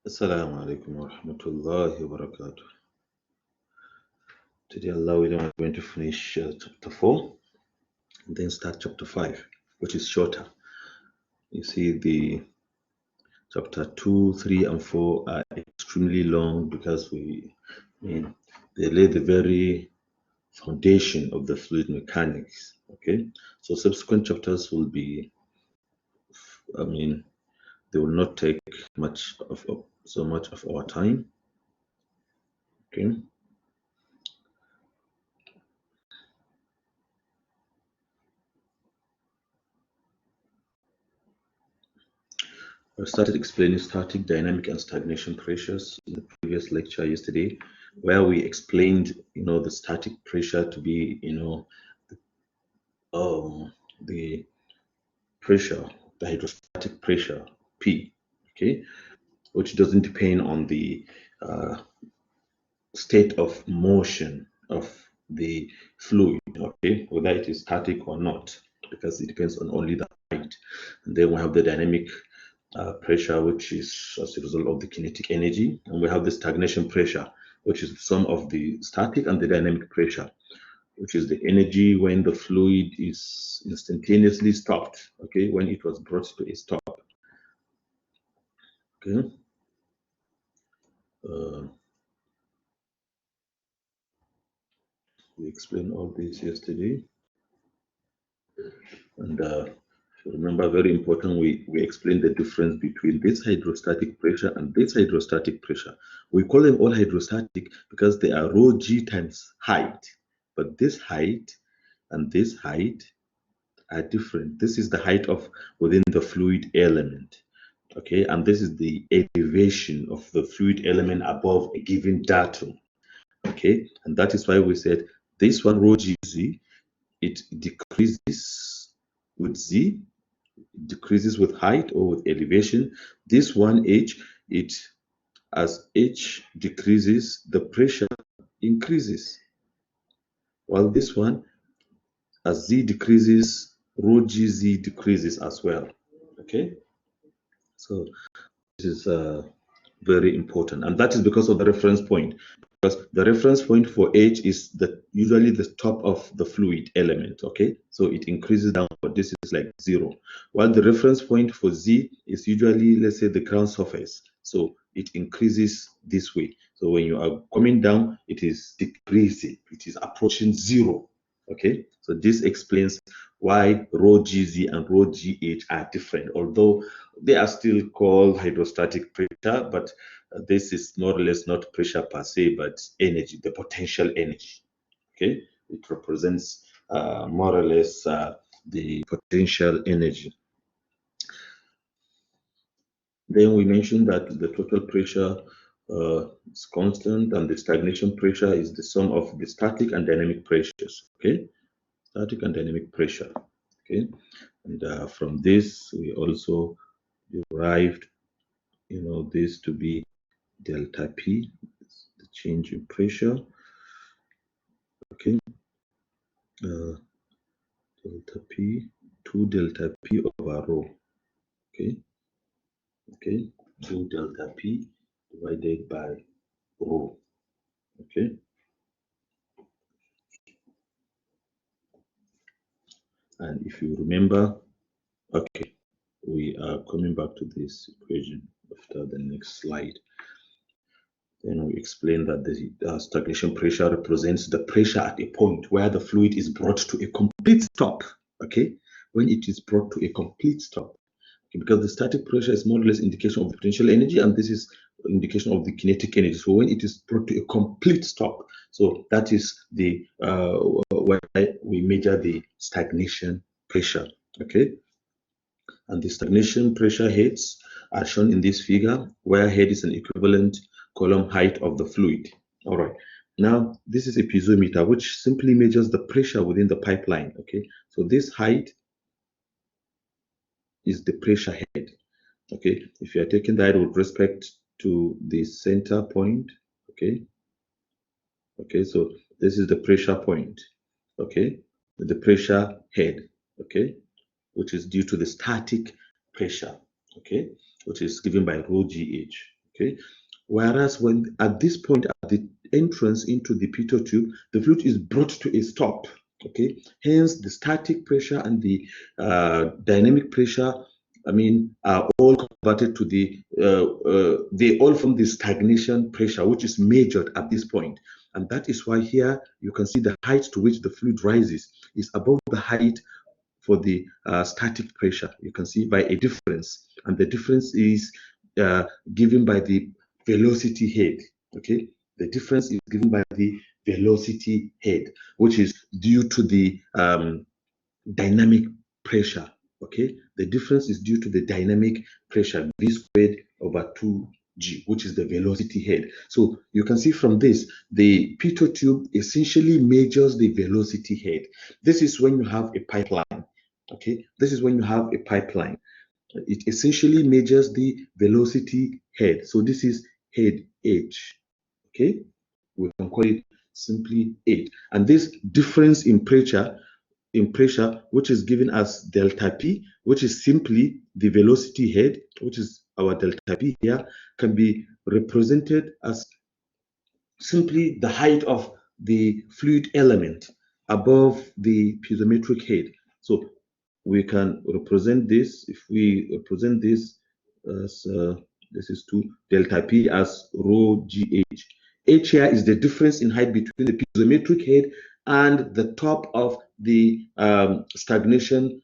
Assalamu alaikum wa rahmatullahi wa barakatuh. Today, Allah willing, we're going to finish chapter 4 and then start chapter 5, which is shorter. You see, the chapter 2, 3, and 4 are extremely long because they lay the very foundation of the fluid mechanics. Okay, so subsequent chapters will be, they will not take so much of our time. Okay. I started explaining static, dynamic, and stagnation pressures in the previous lecture yesterday, where we explained, the static pressure to be, the pressure, the hydrostatic pressure, P, okay, which doesn't depend on the state of motion of the fluid, okay, whether it is static or not, because it depends on only the height. And then we have the dynamic pressure, which is as a result of the kinetic energy, and we have the stagnation pressure, which is the sum of the static and the dynamic pressure, which is the energy when the fluid is instantaneously stopped, okay, when it was brought to a stop. Okay. We explained all this yesterday, and remember, very important, we explained the difference between this hydrostatic pressure and this hydrostatic pressure. We call them all hydrostatic because they are rho g times height. But this height and this height are different. This is the height of within the fluid element. Okay, and this is the elevation of the fluid element above a given datum. Okay, and that is why we said this one rho g z, it decreases with z, decreases with height or with elevation. This one h, as h decreases, the pressure increases. While this one, as z decreases, rho gz decreases as well. Okay, so this is very important, and that is because of the reference point. Because the reference point for H is usually the top of the fluid element, okay? So it increases down, but this is like 0. While the reference point for Z is usually, let's say, the ground surface. So it increases this way. So when you are coming down, it is decreasing. It is approaching 0, okay? So this explains why rho GZ and rho GH are different, although they are still called hydrostatic pressure, but this is more or less not pressure per se, but energy, the potential energy. Okay, it represents more or less the potential energy. Then we mentioned that the total pressure is constant, and the stagnation pressure is the sum of the static and dynamic pressures. Okay, static and dynamic pressure. Okay, and from this we also derived, this to be delta P, the change in pressure. Okay, delta P, 2 delta P over rho. Okay, 2 delta P divided by rho. Okay, and if you remember, okay, we are coming back to this equation after the next slide. Then we explain that the stagnation pressure represents the pressure at a point where the fluid is brought to a complete stop. Okay, when it is brought to a complete stop. Okay, because the static pressure is more or less indication of the potential energy, and this is indication of the kinetic energy. So when it is brought to a complete stop, so that is the where we measure the stagnation pressure. Okay, and the stagnation pressure heads are shown in this figure, where head is an equivalent column height of the fluid. All right. Now, this is a piezometer, which simply measures the pressure within the pipeline. Okay. So this height is the pressure head. Okay. If you are taking that with respect to the center point, okay. Okay. So this is the pressure point. Okay. The pressure head. Okay. Which is due to the static pressure. Okay. Which is given by rho GH. okay? Whereas when at this point, at the entrance into the pitot tube, the fluid is brought to a stop, okay? Hence, the static pressure and the dynamic pressure, are all converted to they all form the stagnation pressure, which is measured at this point. And that is why here you can see the height to which the fluid rises is above the height for the static pressure. You can see by a difference, and the difference is given by the velocity head. Okay, the difference is given by the velocity head, which is due to the dynamic pressure. Okay, the difference is due to the dynamic pressure, v squared over 2g, which is the velocity head. So you can see from this, the pitot tube essentially measures the velocity head. This is when you have a pipeline. Okay, this is when you have a pipeline. It essentially measures the velocity head. So this is head H. Okay, we can call it simply H. And this difference in pressure, which is given as delta P, which is simply the velocity head, which is our delta P here, can be represented as simply the height of the fluid element above the piezometric head. So we can represent this, if we represent this as this is 2 delta P as rho GH. H here is the difference in height between the piezometric head and the top of the stagnation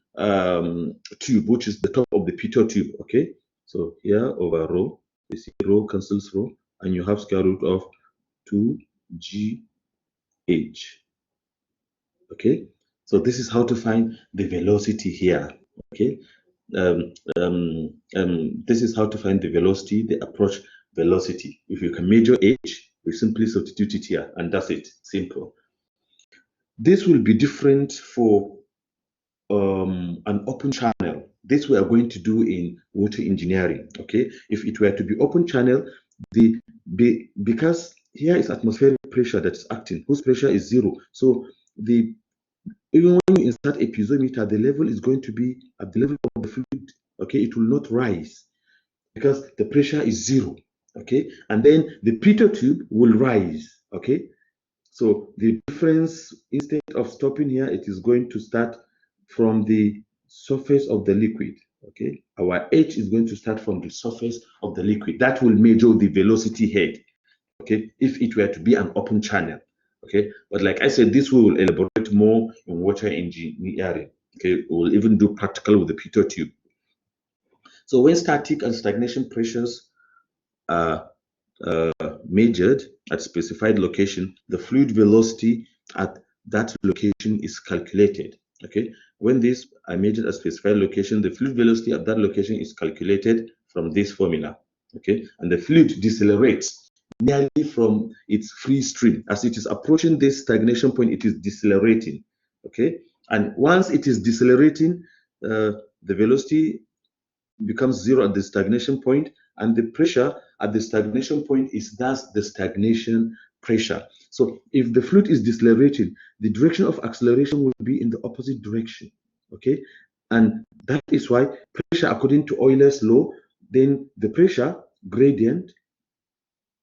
tube, which is the top of the pitot tube. Okay, so here over rho, you see rho cancels rho, and you have square root of 2GH. Okay, so this is how to find the velocity here. Okay, this is how to find the velocity, the approach velocity. If you can measure h, we simply substitute it here, and that's it. Simple. This will be different for an open channel. This we are going to do in water engineering. Okay, if it were to be open channel, because here is atmospheric pressure that is acting, whose pressure is 0. So even when you insert a piezometer, the level is going to be at the level of the fluid. Okay, it will not rise because the pressure is 0. Okay, and then the pitot tube will rise. Okay, so the difference, instead of stopping here, it is going to start from the surface of the liquid. Okay, our H is going to start from the surface of the liquid. That will measure the velocity head. Okay, if it were to be an open channel. Okay, but like I said, this we will elaborate more in water engineering. Okay, we'll even do practical with the pitot tube. So when static and stagnation pressures are measured at specified location, the fluid velocity at that location is calculated. Okay, when these are measured at specified location, the fluid velocity at that location is calculated from this formula. Okay, and the fluid decelerates nearly from its free stream. As it is approaching this stagnation point, it is decelerating. Okay, and once it is decelerating, the velocity becomes 0 at the stagnation point, and the pressure at the stagnation point is thus the stagnation pressure. So if the fluid is decelerating, the direction of acceleration will be in the opposite direction. Okay, and that is why pressure, according to Euler's law, then the pressure gradient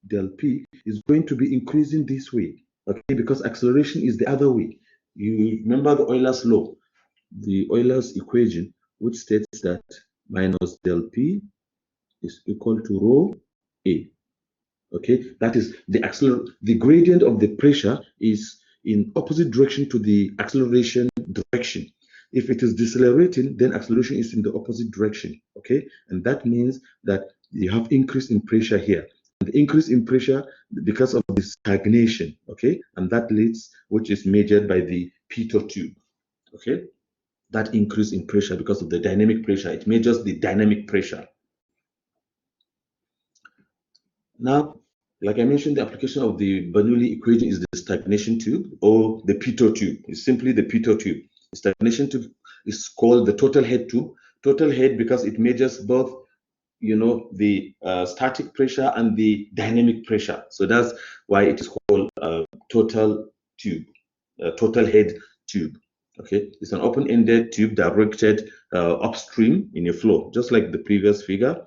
del P is going to be increasing this way. Okay, because acceleration is the other way. You remember the Euler's law, the Euler's equation, which states that minus del P is equal to rho A. Okay, that is the gradient of the pressure is in opposite direction to the acceleration direction. If it is decelerating, then acceleration is in the opposite direction. Okay, and that means that you have increase in pressure here. And the increase in pressure because of the stagnation. Okay, and that leads, which is measured by the pitot tube. Okay, that increase in pressure because of the dynamic pressure. It measures the dynamic pressure. Now, like I mentioned, the application of the Bernoulli equation is the stagnation tube or the pitot tube. It's simply the pitot tube. The stagnation tube is called the total head tube. Total head because it measures both, the static pressure and the dynamic pressure. So that's why it is called total tube, total head tube. Okay, it's an open-ended tube directed upstream in a flow, just like the previous figure.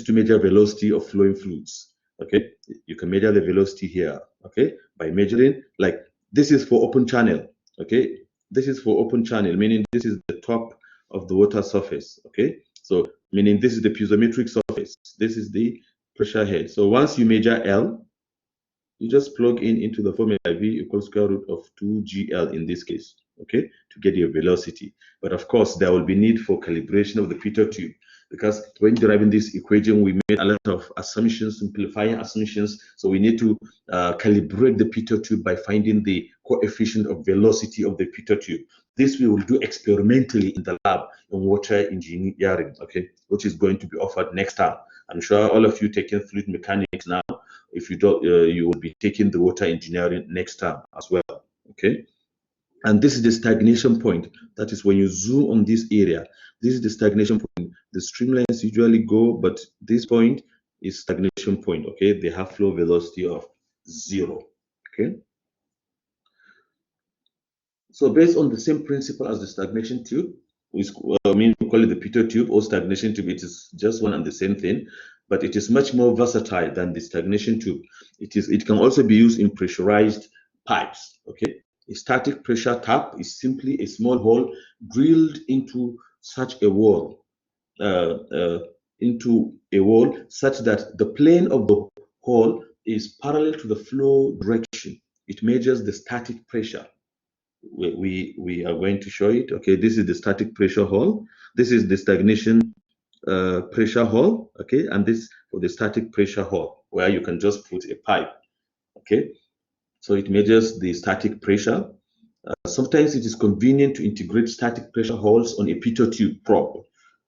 to measure velocity of flowing fluids. Okay, you can measure the velocity here. Okay, by measuring, like, this is for open channel. Okay, this is for open channel, meaning this is the top of the water surface. Okay, so meaning this is the piezometric surface. This is the pressure head. So once you measure L, you just plug in into the formula V equals square root of 2GL in this case, okay, to get your velocity. But of course, there will be need for calibration of the Pitot tube, because when deriving this equation, we made a lot of assumptions, simplifying assumptions. So we need to calibrate the Pitot tube by finding the coefficient of velocity of the Pitot tube. This we will do experimentally in the lab in water engineering, okay, which is going to be offered next time. I'm sure all of you taking fluid mechanics now. If you don't, you will be taking the water engineering next time as well. Okay, and this is the stagnation point. That is when you zoom on this area. This is the stagnation point. The streamlines usually go, but this point is stagnation point. Okay, they have flow velocity of 0. Okay. So based on the same principle as the stagnation tube, we call it the Pitot tube or stagnation tube. It is just one and the same thing, but it is much more versatile than the stagnation tube. It can also be used in pressurized pipes. Okay, a static pressure tap is simply a small hole drilled into such a wall, such that the plane of the hole is parallel to the flow direction. It measures the static pressure. We are going to show it. Okay, this is the static pressure hole. This is the stagnation pressure hole. Okay, and this for the static pressure hole, where you can just put a pipe. Okay, so it measures the static pressure. Sometimes it is convenient to integrate static pressure holes on a Pitot tube probe.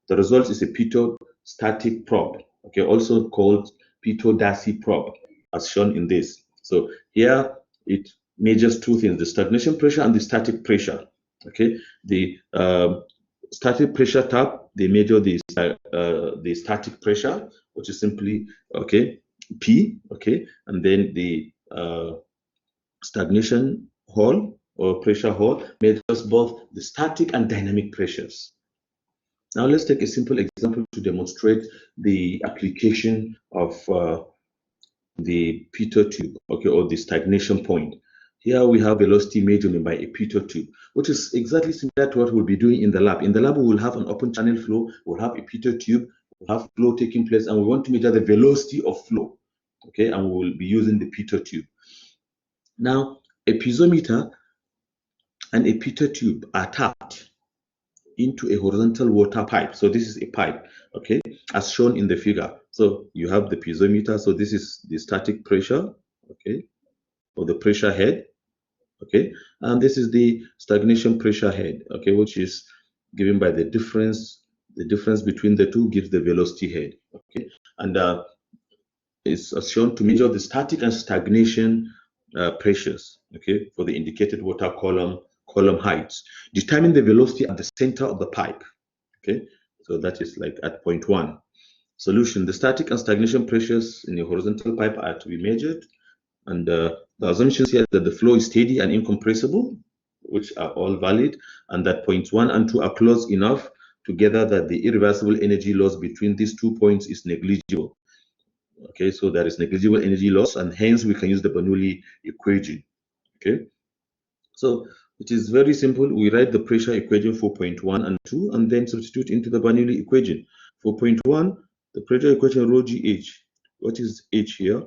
The result is a Pitot static probe. Okay, also called Pitot-Darcy probe, as shown in this. So here it measures two things: the stagnation pressure and the static pressure. Okay, the static pressure tap, they measure the static pressure, which is simply, okay, P. Okay, and then the stagnation hole or pressure hole measures both the static and dynamic pressures. Now let's take a simple example to demonstrate the application of the Pitot tube, okay, or the stagnation point. Here we have velocity measurement by a Pitot tube, which is exactly similar to what we'll be doing in the lab. In the lab, we will have an open channel flow, we'll have a Pitot tube, we'll have flow taking place, and we want to measure the velocity of flow, okay, and we will be using the Pitot tube. Now, a piezometer and a Pitot tube are tapped into a horizontal water pipe. So this is a pipe, okay, as shown in the figure. So you have the piezometer. So this is the static pressure, okay, or the pressure head, okay, and this is the stagnation pressure head, okay, which is given by the difference. The difference between the two gives the velocity head, okay, and it's shown to measure the static and stagnation pressures, okay, for the indicated water column heights. Determine the velocity at the center of the pipe, okay, so that is like at point 1. Solution: the static and stagnation pressures in a horizontal pipe are to be measured, and the assumptions here that the flow is steady and incompressible, which are all valid, and that points 1 and 2 are close enough together that the irreversible energy loss between these 2 points is negligible. Okay, so there is negligible energy loss, and hence we can use the Bernoulli equation. Okay, so it is very simple. We write the pressure equation for point 1 and 2 and then substitute into the Bernoulli equation. For point 1, the pressure equation rho gh. What is h here?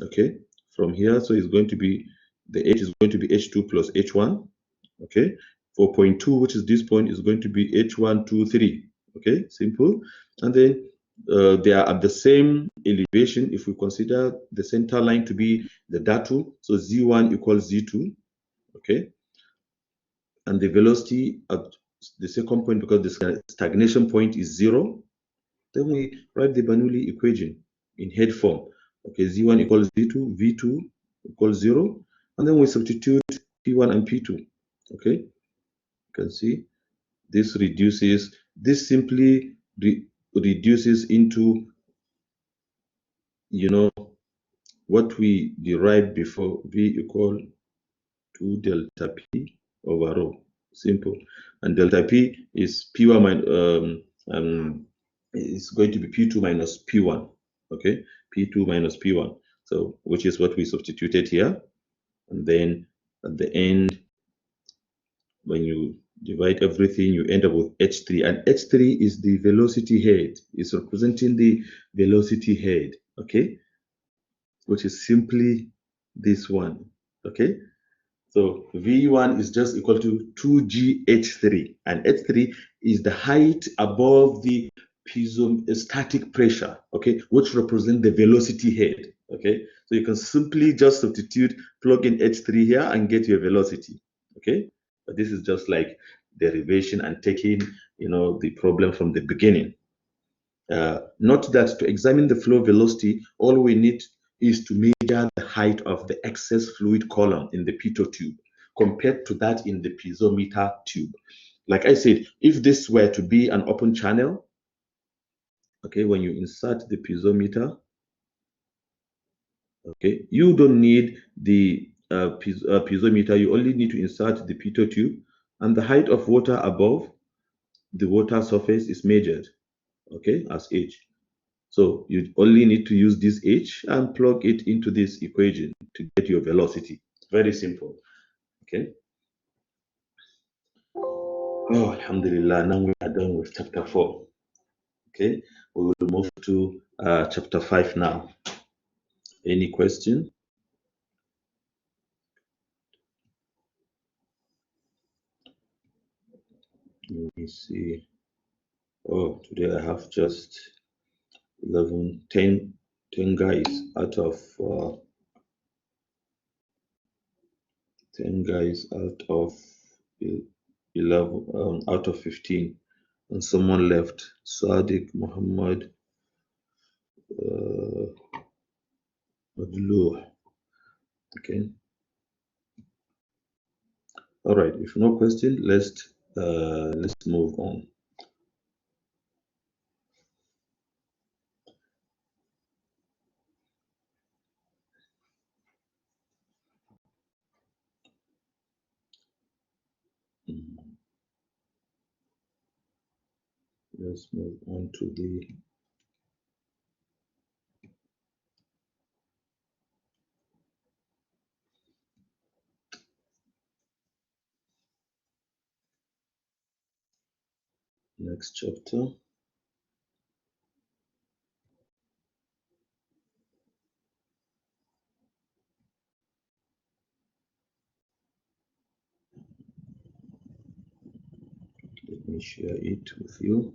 Okay, from here, so it's going to be, the h is going to be h2 plus h1. Okay, for point 2, which is this point, is going to be h1, 2, 3. Okay, simple. And then they are at the same elevation if we consider the center line to be the datu, so z1 equals z2, okay, and the velocity at the second point, because the stagnation point is 0, then we write the Bernoulli equation in head form. Okay, z1 equals z2, v2 equals 0, and then we substitute p1 and p2. Okay, you can see this reduces, this simply reduces into, you know, what we derived before, v equal to delta p over rho. Simple. And delta p is p1 minus is going to be P2 minus P1, okay? P2 minus P1, so which is what we substituted here. And then at the end, when you divide everything, you end up with H3. And H3 is the velocity head. It's representing the velocity head, okay? Which is simply this one, okay? So V1 is just equal to 2gh3, and h3 is the height above the piezostatic pressure, okay, which represent the velocity head, okay. So you can simply just substitute, plug in h3 here and get your velocity, okay. But this is just like derivation and taking, the problem from the beginning. Note that to examine the flow velocity, all we need is to measure the height of the excess fluid column in the pitot tube compared to that in the piezometer tube. Like I said, if this were to be an open channel, okay, when you insert the piezometer, okay, you don't need the piezometer, you only need to insert the pitot tube, and the height of water above the water surface is measured, okay, as h. So you only need to use this h and plug it into this equation to get your velocity. Very simple. Okay. Oh, Alhamdulillah. Now we are done with chapter 4. Okay. We will move to chapter 5 now. Any question? Let me see. Oh, today I have just 10 guys out of 10 guys out of 11, out of 15, and someone left. Sadiq Muhammad Madluh. Okay. All right. If no question, let's move on. Let's move on to the next chapter. Let me share it with you.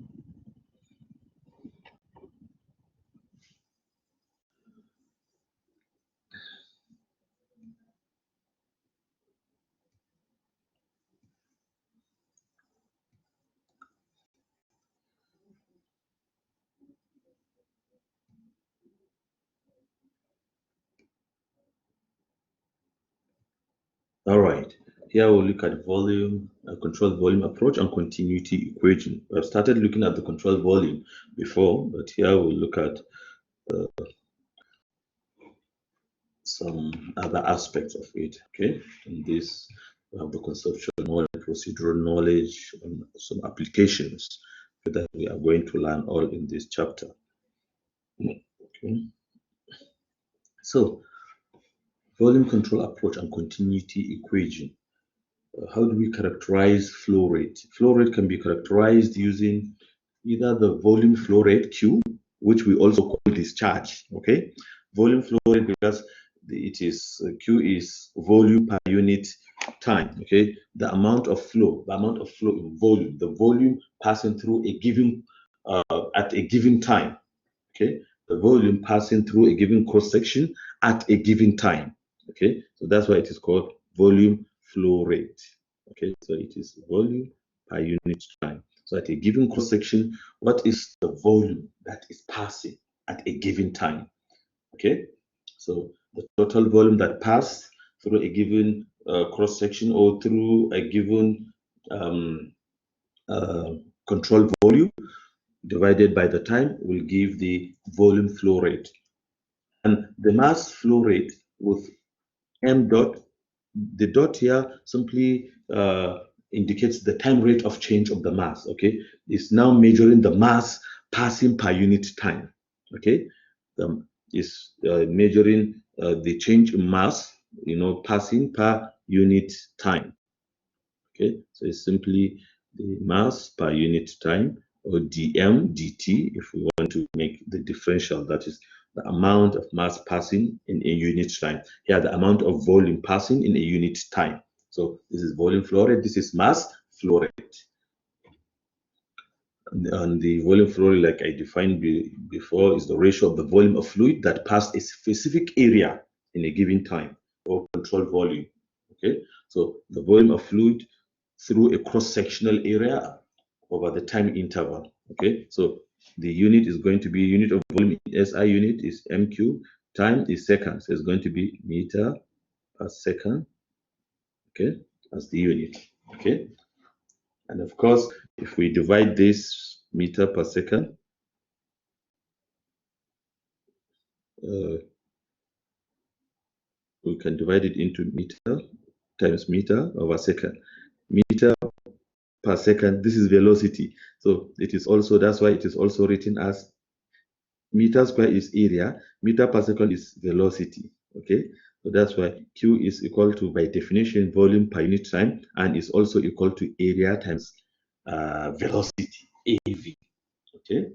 All right. Here we'll look at volume, controlled volume approach and continuity equation. I've started looking at the controlled volume before, but here we'll look at some other aspects of it. Okay. In this, we have the conceptual knowledge, procedural knowledge, and some applications that we are going to learn all in this chapter. Okay. So, volume control approach and continuity equation. How do we characterize flow rate? Flow rate can be characterized using either the volume flow rate Q, which we also call discharge. Okay, volume flow rate because Q is volume per unit time. Okay, the amount of flow in volume, the volume passing through a given at a given time. Okay, the volume passing through a given cross section at a given time. Okay, so that's why it is called volume flow rate. Okay, so it is volume per unit time. So at a given cross section, what is the volume that is passing at a given time? Okay, so the total volume that passed through a given cross section or through a given control volume divided by the time will give the volume flow rate. And the mass flow rate with m dot, the dot here simply indicates the time rate of change of the mass. Okay, it's now measuring the mass passing per unit time. Okay, is measuring the change in mass, passing per unit time. Okay, so it's simply the mass per unit time, or dm dt, if we want to make the differential, that is the amount of mass passing in a unit time. Here, the amount of volume passing in a unit time. So this is volume flow rate, this is mass flow rate. And the volume flow rate, like I defined before, is the ratio of the volume of fluid that passed a specific area in a given time, or controlled volume. Okay, so the volume of fluid through a cross-sectional area over the time interval. Okay, so the unit is going to be unit of volume. SI unit is MQ, time is seconds. So it's going to be meter per second. Okay, as the unit. Okay, and of course, if we divide this meter per second, we can divide it into meter times meter over second. Meter per second, this is velocity. So it is also, that's why it is also written as meter square is area, meter per second is velocity. Okay, so that's why Q is equal to, by definition, volume per unit time, and is also equal to area times velocity, AV. Okay,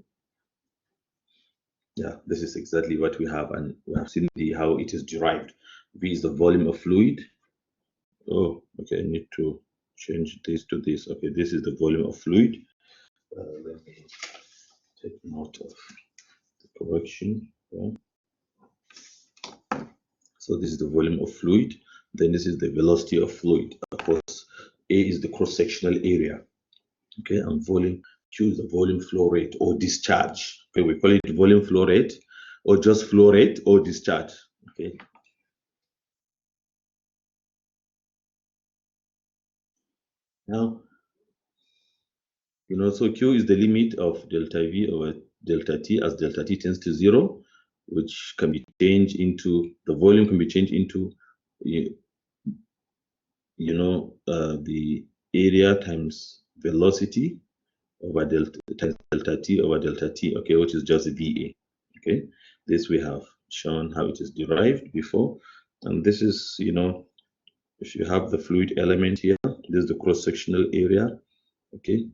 yeah, this is exactly what we have, and we have seen how it is derived. V is the volume of fluid. Oh, okay, I need to change this to this. Okay, this is the volume of fluid. Let me take note of the correction. Yeah. So this is the volume of fluid. Then this is the velocity of fluid. Of course, A is the cross-sectional area. Okay, and volume, Q is the volume flow rate or discharge. Okay, we call it volume flow rate, or just flow rate or discharge. Okay. Now, so Q is the limit of delta V over delta T as delta T tends to 0, which can be changed into, the volume can be changed into, the area times velocity over delta times delta T over delta T, okay, which is just VA. Okay, this we have shown how it is derived before. And this is, if you have the fluid element here, this is the cross-sectional area. Okay,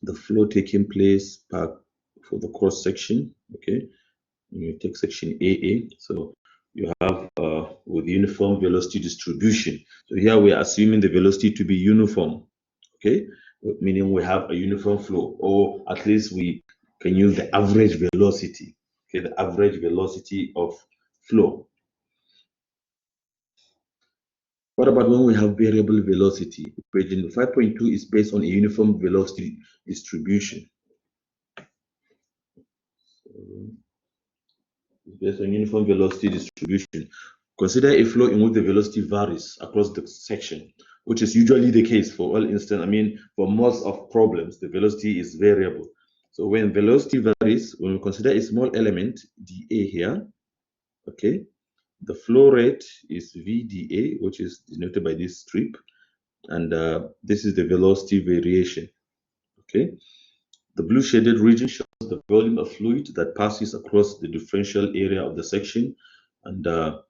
the flow taking place for the cross section. Okay, you take section AA, so you have with uniform velocity distribution. So here we are assuming the velocity to be uniform. Okay, meaning we have a uniform flow, or at least we can use the average velocity. Okay, the average velocity of flow. What about when we have variable velocity? Equation 5.2 is based on a uniform velocity distribution. Based on uniform velocity distribution. Consider a flow in which the velocity varies across the section, which is usually the case for all instance. I mean, for most of problems, the velocity is variable. So when velocity varies, when we consider a small element, dA here, okay, the flow rate is VdA, which is denoted by this strip, and this is the velocity variation, okay? The blue shaded region shows the volume of fluid that passes across the differential area of the section, and the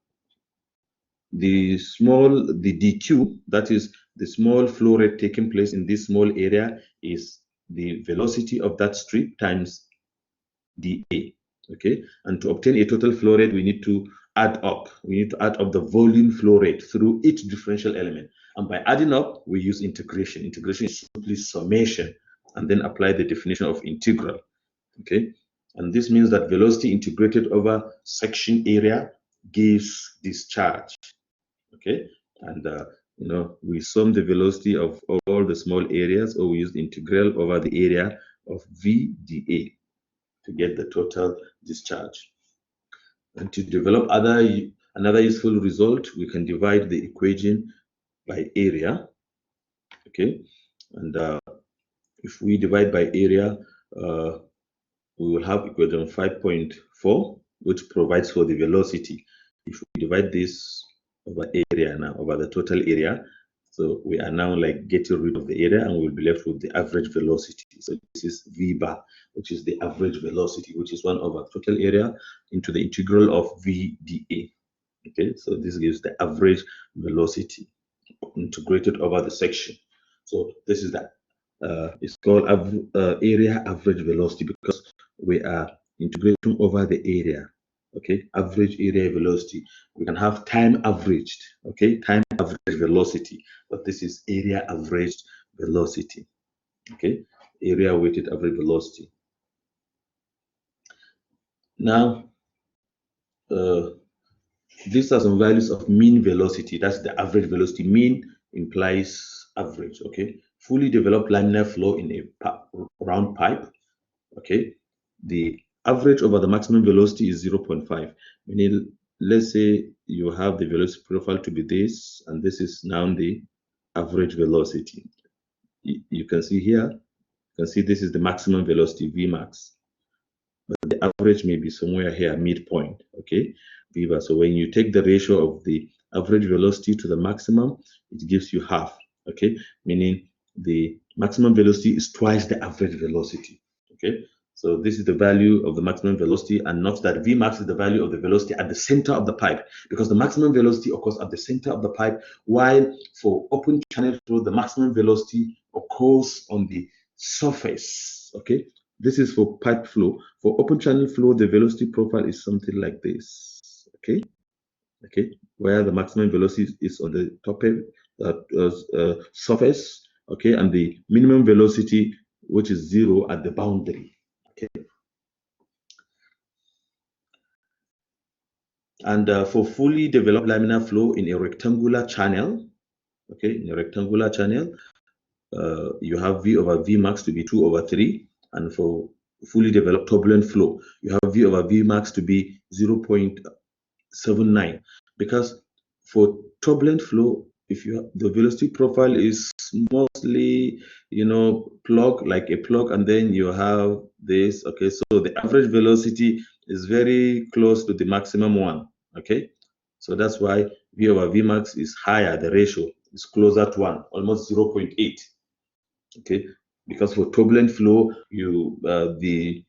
dq, that is the small flow rate taking place in this small area, is the velocity of that strip times dA. Okay, and to obtain a total flow rate, we need to add up. We need to add up the volume flow rate through each differential element, and by adding up, we use integration. Integration is simply summation, and then apply the definition of integral. Okay, and this means that velocity integrated over section area gives discharge. Okay, and we sum the velocity of all the small areas, or we use the integral over the area of V dA to get the total discharge. And to develop another useful result, we can divide the equation by area. Okay, and if we divide by area, we will have equation 5.4, which provides for the velocity. If we divide this over area now, over the total area, So we are now like getting rid of the area and we'll be left with the average velocity. So this is V bar, which is the average velocity, which is 1 over total area into the integral of V dA. Okay, so this gives the average velocity integrated over the section. So this is that. It's called area average velocity because we are integrating over the area. Okay, average area velocity. We can have time averaged. Okay, time average velocity, but this is area averaged velocity. Okay, area weighted average velocity. Now, these are some values of mean velocity. That's the average velocity. Mean implies average. Okay, fully developed laminar flow in a round pipe. Okay, the average over the maximum velocity is 0.5. Meaning, let's say you have the velocity profile to be this, and this is now the average velocity. You can see here, you can see this is the maximum velocity, Vmax. But the average may be somewhere here, midpoint, okay? Viva. So when you take the ratio of the average velocity to the maximum, it gives you half, okay? Meaning the maximum velocity is twice the average velocity, okay? So this is the value of the maximum velocity, and note that Vmax is the value of the velocity at the center of the pipe, because the maximum velocity occurs at the center of the pipe, while for open channel flow, the maximum velocity occurs on the surface, okay? This is for pipe flow. For open channel flow, the velocity profile is something like this, okay? Okay, where the maximum velocity is on the top surface, okay, and the minimum velocity, which is 0 at the boundary, okay? And for fully developed laminar flow in a rectangular channel, okay, in a rectangular channel, you have V over V max to be 2 over 3. And for fully developed turbulent flow, you have V over V max to be 0.79. Because for turbulent flow, if you have, the velocity profile is mostly, plug, like a plug, and then you have this, okay? So the average velocity is very close to the maximum one, okay? So that's why V over V max is higher, the ratio is closer to 1, almost 0.8. Okay, because for turbulent flow, the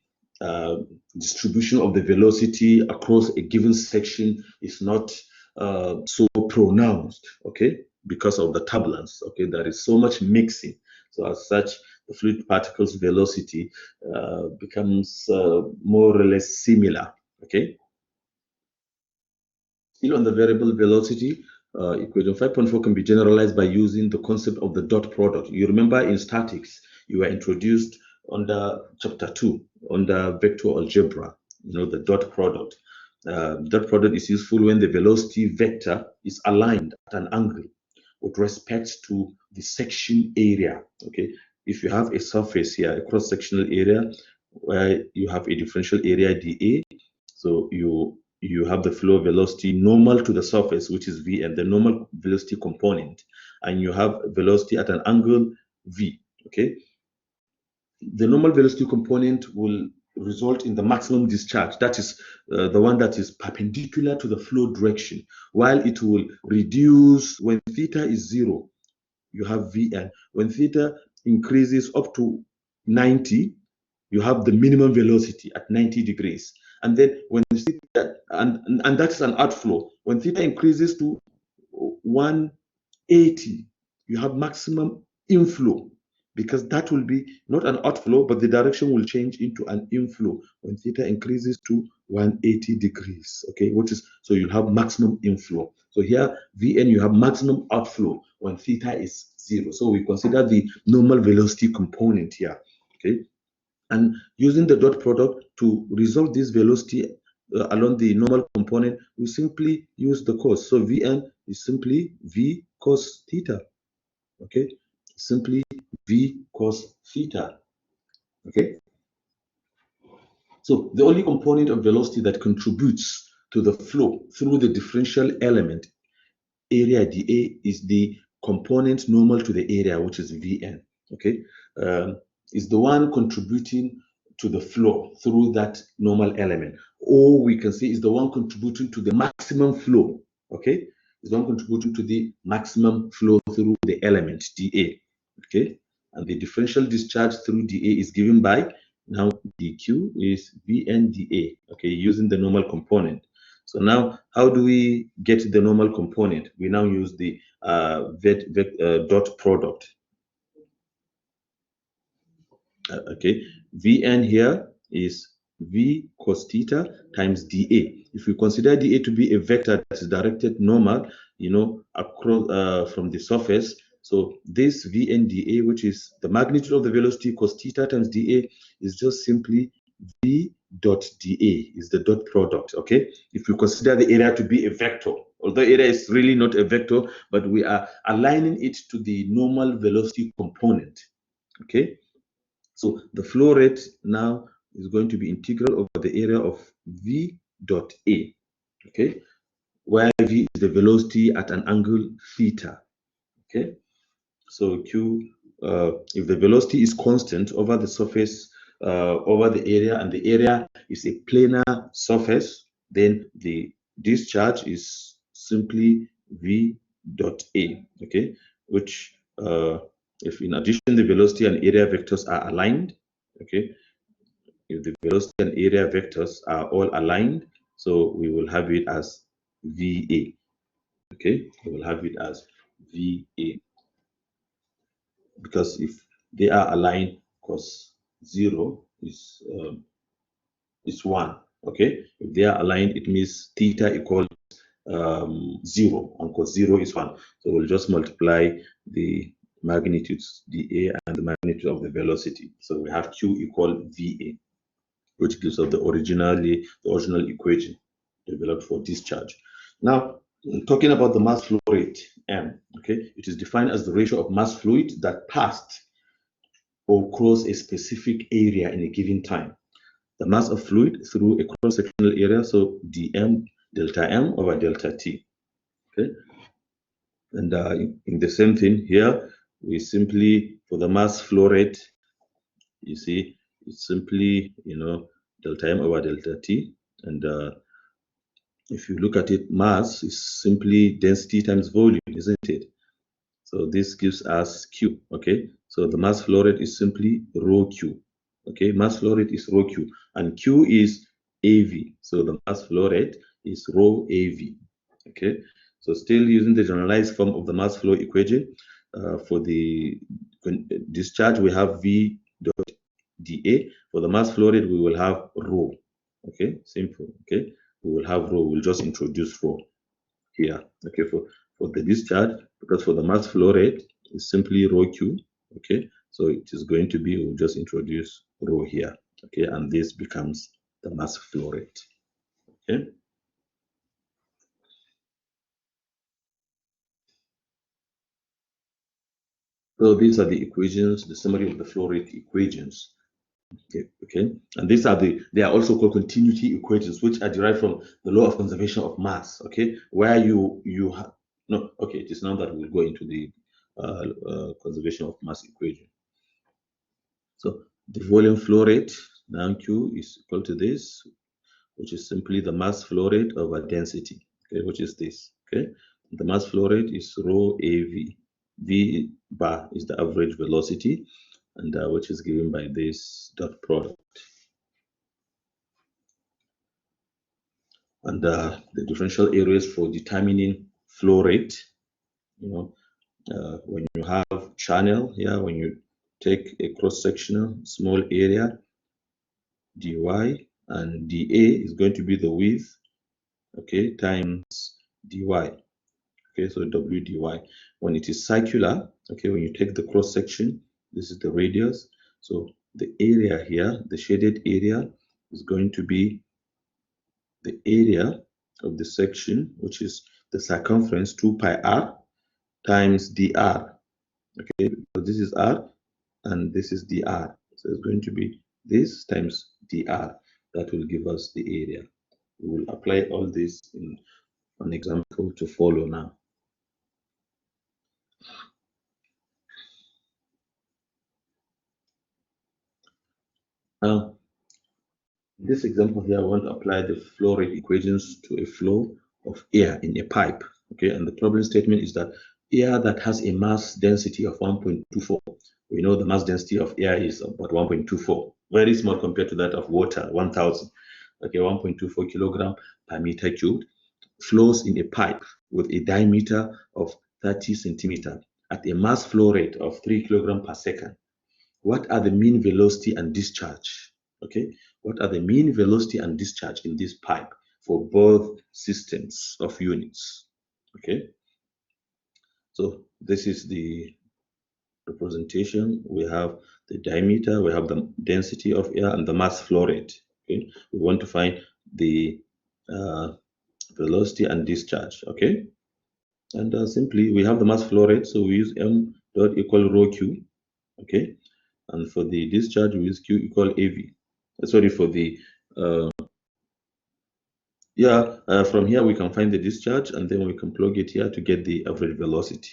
distribution of the velocity across a given section is not so pronounced, okay, because of the turbulence. Okay, there is so much mixing. So as such, the fluid particles velocity becomes more or less similar. Okay. Still on the variable velocity, equation 5.4 can be generalized by using the concept of the dot product. You remember in statics, you were introduced under chapter 2, under vector algebra, the dot product. Dot product is useful when the velocity vector is aligned at an angle with respect to the section area. Okay, if you have a surface here, a cross-sectional area, where you have a differential area dA, so you have the flow velocity normal to the surface, which is V, and the normal velocity component, and you have velocity at an angle V, okay? The normal velocity component will result in the maximum discharge, that is the one that is perpendicular to the flow direction, while it will reduce when theta is 0, you have Vn. When theta increases up to 90, you have the minimum velocity at 90 degrees. And then when theta, and that's an outflow. When theta increases to 180, you have maximum inflow, because that will be not an outflow, but the direction will change into an inflow when theta increases to 180 degrees. Okay, which is, so you'll have maximum inflow. So here, Vn, you have maximum outflow when theta is 0. So we consider the normal velocity component here. Okay, and using the dot product to resolve this velocity along the normal component, we simply use the cos. So Vn is simply V cos theta. Okay, simply V cos theta. Okay, so the only component of velocity that contributes to the flow through the differential element area dA is the component normal to the area, which is Vn. Okay, is the one contributing to the flow through that normal element, or we can say is the one contributing to the maximum flow. Okay, is one contributing to the maximum flow through the element dA. Okay, and the differential discharge through dA is given by, now dQ is Vn dA. Okay, using the normal component. So now, how do we get the normal component? We now use the dot product. Okay, Vn here is V cos theta times dA. If we consider dA to be a vector that is directed normal, across from the surface, so this Vn dA, which is the magnitude of the velocity cos theta times dA, is just simply V dot dA, is the dot product. Okay, if you consider the area to be a vector, although area is really not a vector, but we are aligning it to the normal velocity component. Okay, so the flow rate now is going to be integral over the area of V dot A, okay, where V is the velocity at an angle theta, okay. So Q, if the velocity is constant over the surface, over the area, and the area is a planar surface, then the discharge is simply V dot A, okay, which if in addition the velocity and area vectors are aligned, okay, if the velocity and area vectors are all aligned, so we will have it as VA, okay, we will have it as VA, because if they are aligned, cos 0 is 1, okay. If they are aligned, it means theta equals 0, and cos 0 is 1. So we'll just multiply the magnitudes, dA, and the magnitude of the velocity. So we have Q equal VA, which gives us the original equation developed for discharge. Now, talking about the mass flow rate, M, okay, it is defined as the ratio of mass fluid that passed or crossed a specific area in a given time. The mass of fluid through a cross-sectional area, so dm delta M over delta T. Okay, and in the same thing here, we simply, for the mass flow rate, you see, it's simply, delta M over delta T. And if you look at it, mass is simply density times volume, isn't it? So this gives us Q, okay? So the mass flow rate is simply rho Q, okay? Mass flow rate is rho Q, and Q is AV. So the mass flow rate is rho AV, okay? So still using the generalized form of the mass flow equation, for the discharge, we have V dot dA. For the mass flow rate, we will have rho, okay? Simple, okay? We will have rho, we'll just introduce rho here, okay, for the discharge, because for the mass flow rate is simply rho Q, okay, so it is going to be, we'll just introduce rho here, okay, and this becomes the mass flow rate, okay. So these are the equations, the summary of the flow rate equations. Okay, and they are also called continuity equations, which are derived from the law of conservation of mass. Okay, where you have no. Okay, it is now that we'll go into the conservation of mass equation. So the volume flow rate, now Q is equal to this, which is simply the mass flow rate over density. Okay, which is this. Okay, the mass flow rate is rho AV. V bar is the average velocity, and which is given by this dot product. And the differential areas for determining flow rate, when you have channel here, when you take a cross-sectional small area, dy, and dA is going to be the width, okay, times dy. Okay, so w dy. When it is circular, okay, when you take the cross-section, this is the radius. So the area here, the shaded area, is going to be the area of the section, which is the circumference 2 pi r times dr. Okay, so this is r and this is dr. So it's going to be this times dr. That will give us the area. We will apply all this in an example to follow now. Now, in this example here, I want to apply the flow rate equations to a flow of air in a pipe. Okay, and the problem statement is that air that has a mass density of 1.24, we know the mass density of air is about 1.24, very small compared to that of water, 1000. Okay, 1.24 kilogram per meter cubed, flows in a pipe with a diameter of 30 centimeter at a mass flow rate of 3 kilogram per second. What are the mean velocity and discharge? Okay, what are the mean velocity and discharge in this pipe for both systems of units? Okay, so this is the representation. We have the diameter, we have the density of air, and the mass flow rate. Okay, we want to find the velocity and discharge. Okay, and simply we have the mass flow rate, so we use m dot equal rho q. Okay, and for the discharge we use q equal av. Sorry, for the from here we can find the discharge, and then we can plug it here to get the average velocity.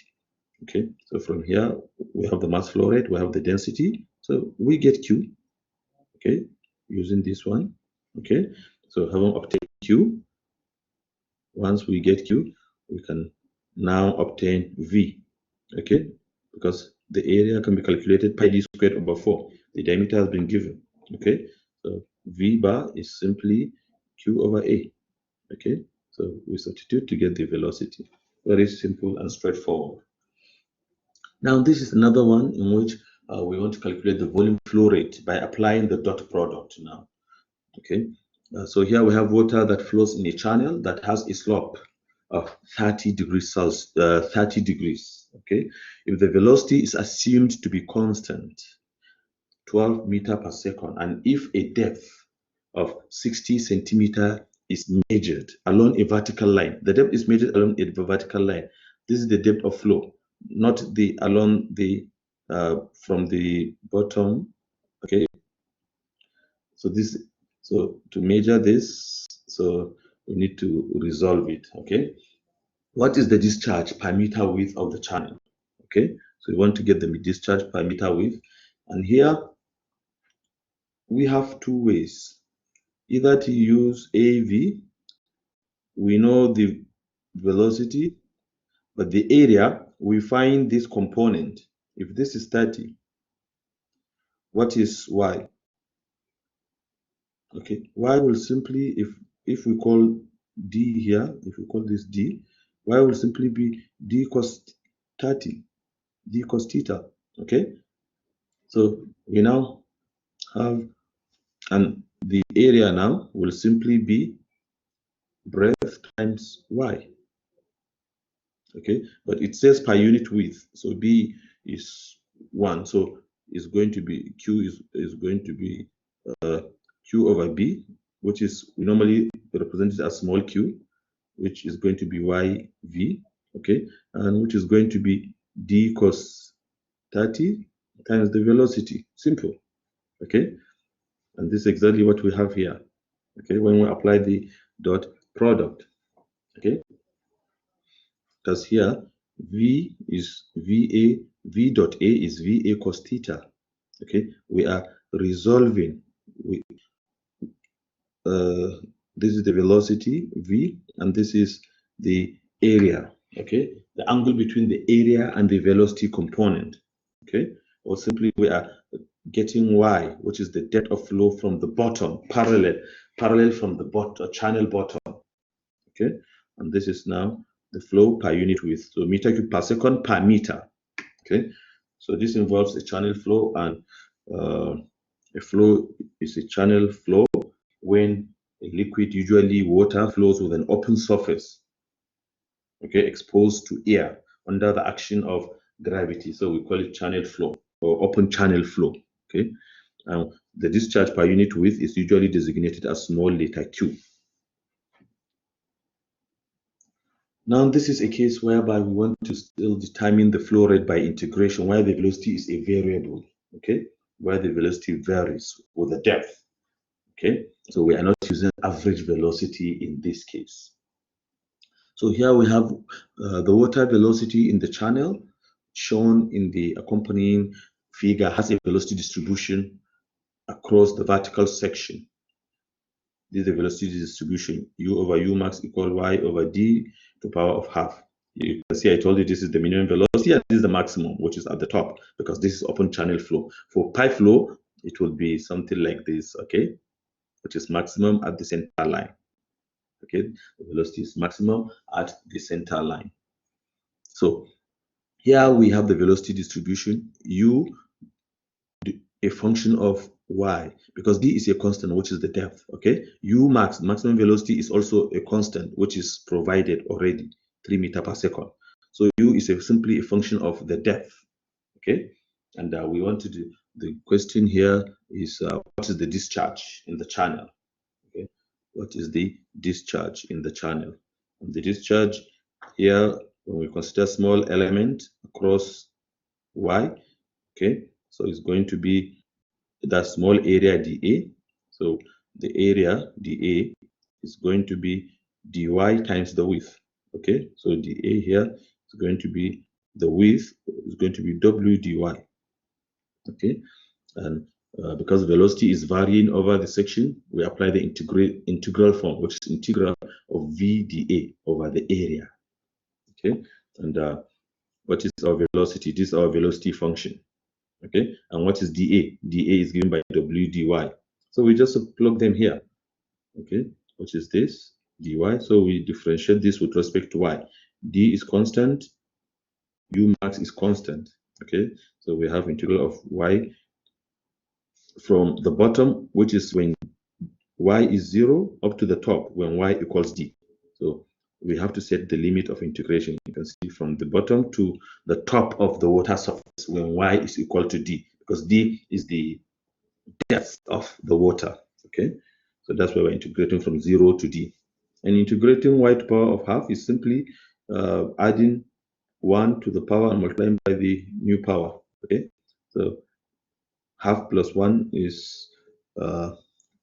Okay, so from here we have the mass flow rate, we have the density, so we get q. Okay, using this one. Okay, so having obtained q, once we get q, we can now obtain v. Okay, because the area can be calculated pi d squared over 4. The diameter has been given. Okay, so v bar is simply q over a. Okay, so we substitute to get the velocity. Very simple and straightforward. Now this is another one in which we want to calculate the volume flow rate by applying the dot product now. Okay, so here we have water that flows in a channel that has a slope of 30 degrees Celsius, 30 degrees. Okay, if the velocity is assumed to be constant, 12 meter per second, and if a depth of 60 centimeter is measured along a vertical line, the depth is measured along a vertical line. This is the depth of flow, not the along the from the bottom. Okay, so this, so to measure this, so we need to resolve it. Okay, what is the discharge per meter width of the channel? Okay, so we want to get the discharge per meter width, and here we have two ways. Either to use AV, we know the velocity, but the area, we find this component. If this is 30, what is y? Okay, y will simply, if we call d here, if we call this d, y will simply be d cos 30, d cos theta. Okay, so we now have, and the area now will simply be breadth times y. Okay, but it says per unit width, so b is 1, so it's going to be q is going to be q over b, which is normally represented as small q, which is going to be yv. Okay, and which is going to be d cos 30 times the velocity. Simple. Okay, and this is exactly what we have here. Okay, when we apply the dot product. Okay, because here v is va, v dot a is va cos theta. Okay, we are resolving. This is the velocity v, and this is the area. Okay, the angle between the area and the velocity component. Okay, or simply we are getting y, which is the depth of flow from the bottom, parallel from the bottom, channel bottom. Okay, and this is now the flow per unit width, so meter cube per second per meter. Okay, so this involves a channel flow, and a flow is a channel flow when a liquid, usually water, flows with an open surface, okay, exposed to air under the action of gravity. So we call it channel flow or open channel flow. Okay, the discharge per unit width is usually designated as small letter q. Now, this is a case whereby we want to still determine the flow rate by integration, where the velocity is a variable, okay, where the velocity varies with the depth, okay. So we are not using average velocity in this case. So here we have the water velocity in the channel shown in the accompanying figure has a velocity distribution across the vertical section. This is the velocity distribution, u over u max equal y over d to the power of half. You can see I told you this is the minimum velocity and this is the maximum, which is at the top, because this is open channel flow. For pipe flow, it will be something like this, okay, which is maximum at the center line. Okay, the velocity is maximum at the center line. So here we have the velocity distribution, u, a function of y, because d is a constant, which is the depth. Okay, u max, maximum velocity, is also a constant, which is provided already, 3 meters per second. So u is simply a function of the depth. Okay, and we want to do, the question here is what is the discharge in the channel? Okay, what is the discharge in the channel? And the discharge here, when we consider small element across y, okay, so it's going to be that small area dA. So the area dA is going to be dy times the width. Okay, so dA here is going to be the width, is going to be w dy. Okay, and because velocity is varying over the section, we apply the integral form, which is integral of v dA over the area. Okay, and what is our velocity? This is our velocity function. Okay, and what is dA? dA is given by w dy. So we just plug them here. Okay, which is this dy. So we differentiate this with respect to y. D is constant, u max is constant. Okay, so we have integral of y from the bottom, which is when y is 0, up to the top when y equals d. So we have to set the limit of integration. You can see from the bottom to the top of the water surface when y is equal to d, because d is the depth of the water. Okay, so that's why we're integrating from 0 to d. And integrating y to the power of half is simply adding 1 to the power and multiplying by the new power. Okay, so half plus 1 is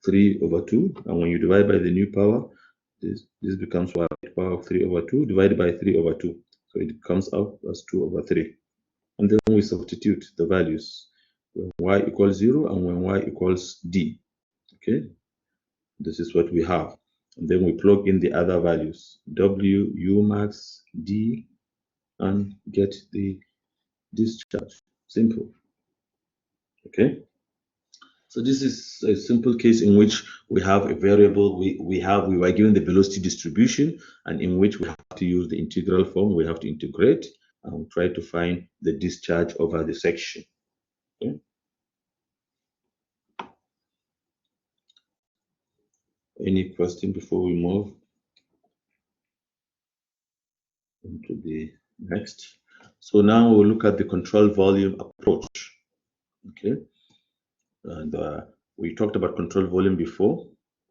3 over 2, and when you divide by the new power, this becomes y to the power of 3 over 2 divided by 3 over 2. So it comes out as 2 over 3. And then we substitute the values when y equals 0 and when y equals d. Okay, this is what we have. And then we plug in the other values, w, u max, d, and get the discharge. Simple. Okay, so this is a simple case in which we have a variable, we were given the velocity distribution, and in which we have to use the integral form. We have to integrate and try to find the discharge over the section. Okay. Any question before we move into the next? So now we'll look at the control volume approach. Okay, and we talked about control volume before.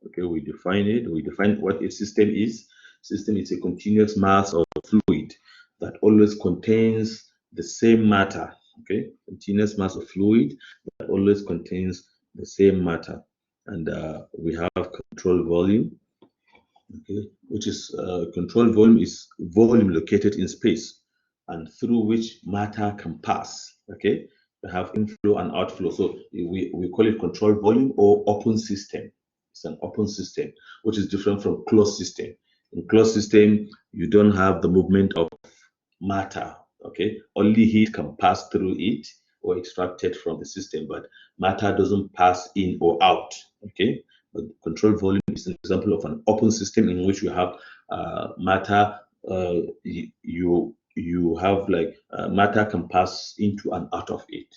Okay, we define it. We define what a system is. System is a continuous mass of fluid that always contains the same matter. Okay, continuous mass of fluid that always contains the same matter. And we have control volume. Okay, which is control volume is volume located in space and through which matter can pass. Okay, we have inflow and outflow. So we call it control volume or open system. It's an open system, which is different from closed system. In closed system, you don't have the movement of matter. Okay, only heat can pass through it or extracted from the system, but matter doesn't pass in or out. Okay, but control volume is an example of an open system in which you have matter. You have like matter can pass into and out of it.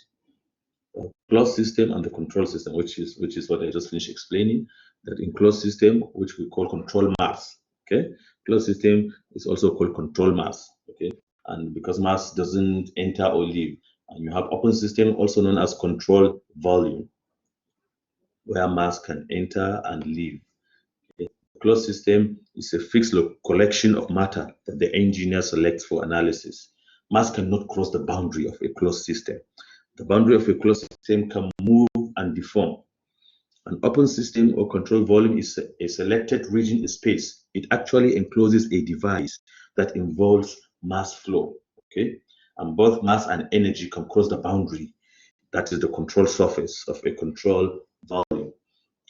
Closed system and the control system, which is what I just finished explaining. That in closed system, which we call control mass. Okay, closed system is also called control mass. Okay, and because mass doesn't enter or leave, and you have open system, also known as control volume, where mass can enter and leave. Okay. Closed system is a fixed collection of matter that the engineer selects for analysis. Mass cannot cross the boundary of a closed system. The boundary of a closed system can move and deform. An open system or control volume is a selected region in space. It actually encloses a device that involves mass flow. Okay, and both mass and energy can cross the boundary. That is the control surface of a control volume.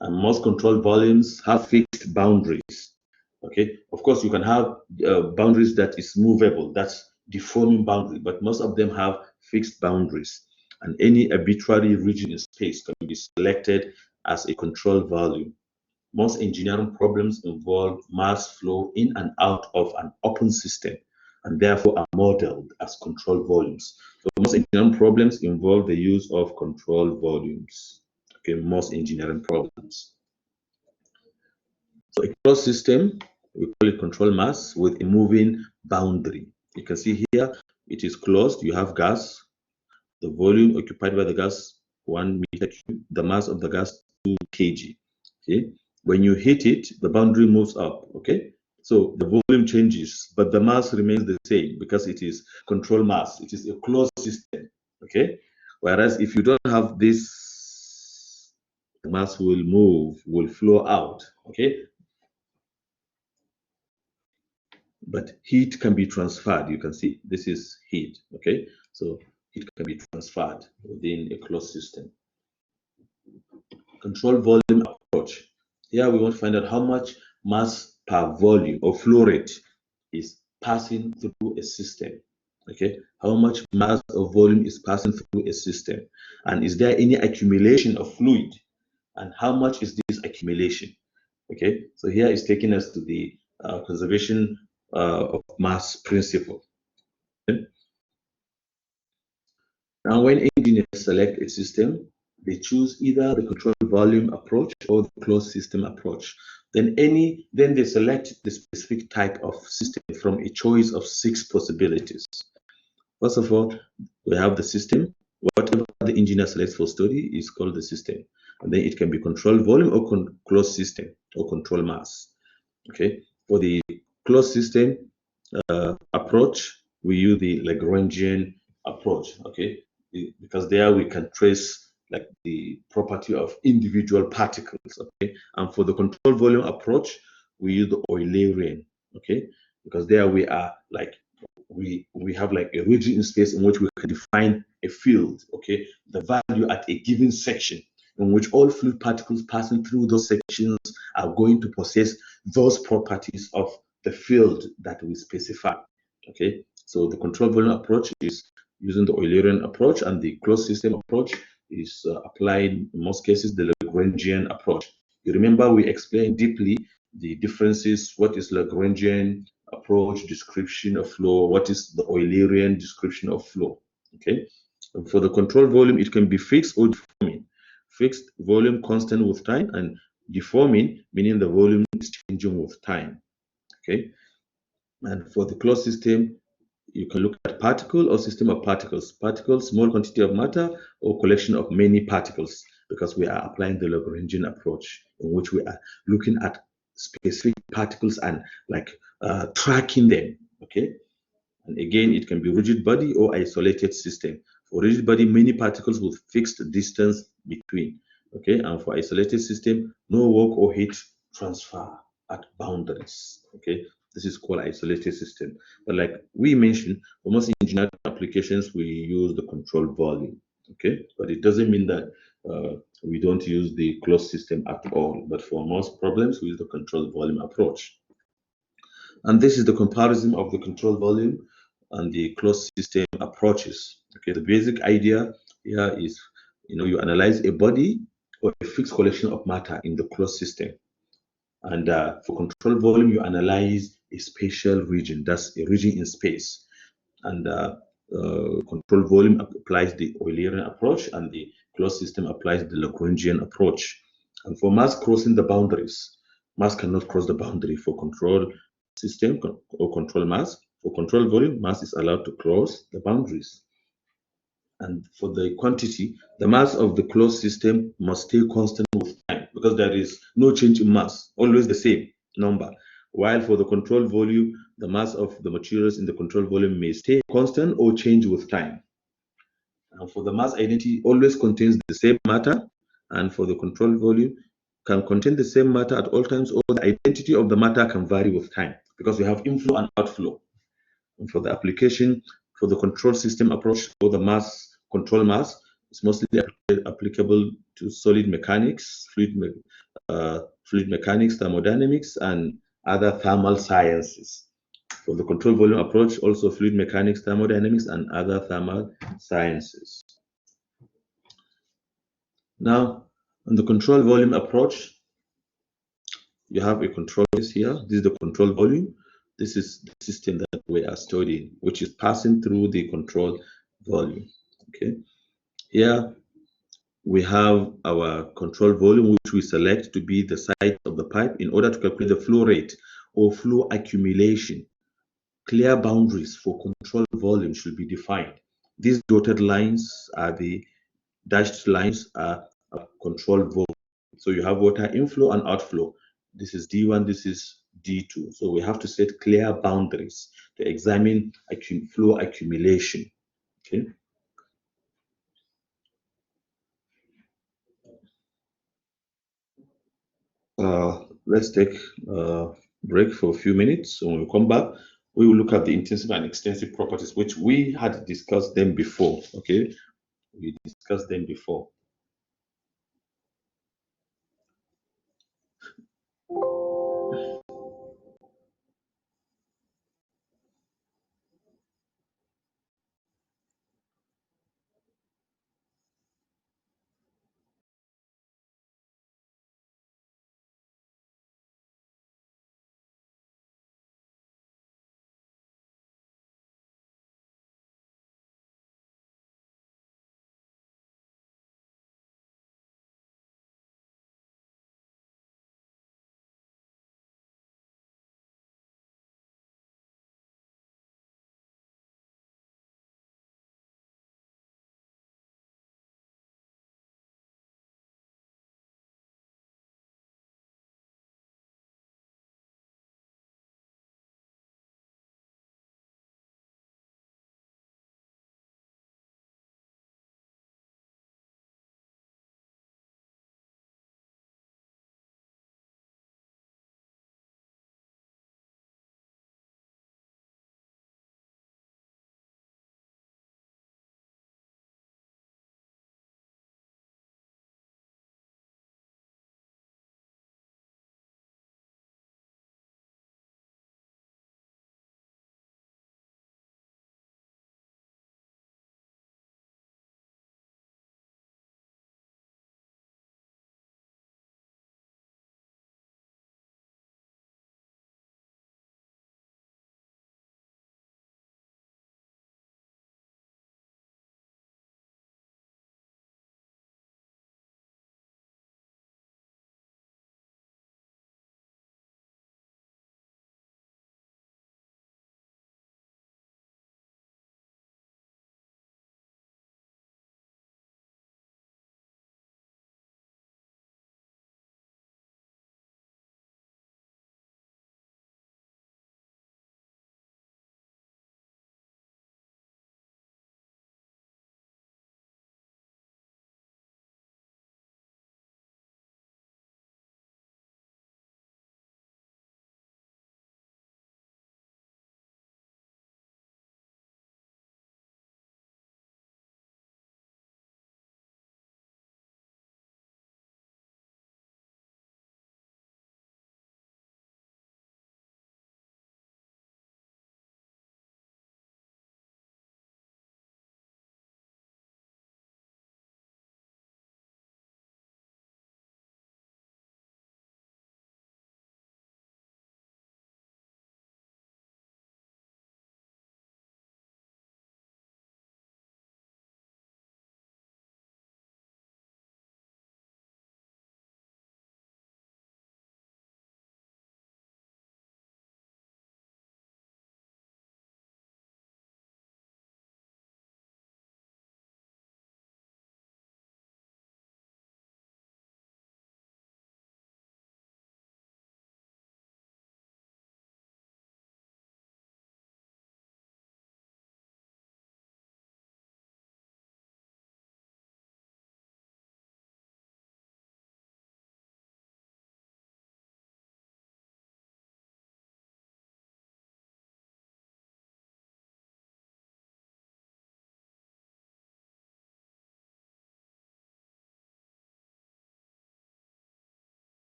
And most control volumes have fixed boundaries. Okay, of course, you can have boundaries that is movable, that's deforming boundary, but most of them have fixed boundaries. And any arbitrary region in space can be selected as a control volume. Most engineering problems involve mass flow in and out of an open system and therefore are modeled as control volumes. So most engineering problems involve the use of control volumes. Okay, most engineering problems. So a closed system, we call it control mass with a moving boundary. You can see here, it is closed. You have gas, the volume occupied by the gas, 1 meter cube, the mass of the gas, 2 kg. Okay. When you hit it, the boundary moves up. Okay. So the volume changes, but the mass remains the same because it is control mass. It is a closed system. Okay. Whereas if you don't have this, the mass will move, will flow out. Okay. But heat can be transferred. You can see this is heat. Okay. So heat can be transferred within a closed system. Control volume approach. Here we want to find out how much mass per volume or flow rate is passing through a system. Okay, how much mass or volume is passing through a system, and is there any accumulation of fluid, and how much is this accumulation? Okay, so here is taking us to the conservation of mass principle. Okay? Now, when engineers select a system, they choose either the control volume approach or the closed system approach. Then they select the specific type of system from a choice of 6 possibilities. First of all, we have the system. Whatever the engineer selects for study is called the system. And then it can be control volume or closed system or control mass. Okay. For the closed system approach, we use the Lagrangian approach. Okay, because there we can trace like the property of individual particles. Okay, and for the control volume approach, we use the Eulerian. Okay, because there we are like we have like a region in space in which we can define a field. Okay, the value at a given section in which all fluid particles passing through those sections are going to possess those properties of the field that we specify. Okay, so the control volume approach is using the Eulerian approach, and the closed system approach is applying in most cases the Lagrangian approach. You remember we explained deeply the differences. What is Lagrangian approach, description of flow? What is the Eulerian description of flow? Okay, and for the control volume, it can be fixed or deforming. Fixed volume constant with time, and deforming meaning the volume is changing with time. Okay, and for the closed system, you can look at particle or system of particles. Particles, small quantity of matter or collection of many particles, because we are applying the Lagrangian approach in which we are looking at specific particles and like tracking them. Okay, and again, it can be rigid body or isolated system. For rigid body, many particles with fixed distance between. Okay, and for isolated system, no work or heat transfer at boundaries. Okay, this is called isolated system. But like we mentioned, for most engineering applications, we use the control volume. Okay, but it doesn't mean that we don't use the closed system at all. But for most problems, we use the control volume approach. And this is the comparison of the control volume and the closed system approaches. Okay, the basic idea here is, you analyze a body or a fixed collection of matter in the closed system. And for control volume, you analyze a spatial region, that's a region in space. And control volume applies the Eulerian approach, and the closed system applies the Lagrangian approach. And for mass crossing the boundaries, mass cannot cross the boundary for control system or control mass. For control volume, mass is allowed to cross the boundaries. And for the quantity, the mass of the closed system must stay constant with time because there is no change in mass, always the same number. While for the control volume, the mass of the materials in the control volume may stay constant or change with time. And for the mass identity, always contains the same matter, and for the control volume, can contain the same matter at all times, or the identity of the matter can vary with time because we have inflow and outflow. And for the application, for the control system approach for the mass control mass, it's mostly applicable to solid mechanics, fluid mechanics, thermodynamics, and other thermal sciences. For the control volume approach, also fluid mechanics, thermodynamics, and other thermal sciences. Now, on the control volume approach, you have a control here. This is the control volume. This is the system that we are studying, which is passing through the control volume. Okay. Here we have our control volume, which we select to be the size of the pipe in order to calculate the flow rate or flow accumulation. Clear boundaries for control volume should be defined. These dotted lines are the dashed lines are control volume. So you have water inflow and outflow. This is D1, this is D2. So we have to set clear boundaries to examine flow accumulation. Okay. Let's take a break for a few minutes. So when we come back, we will look at the intensive and extensive properties, which we had discussed them before. Okay, we discussed them before.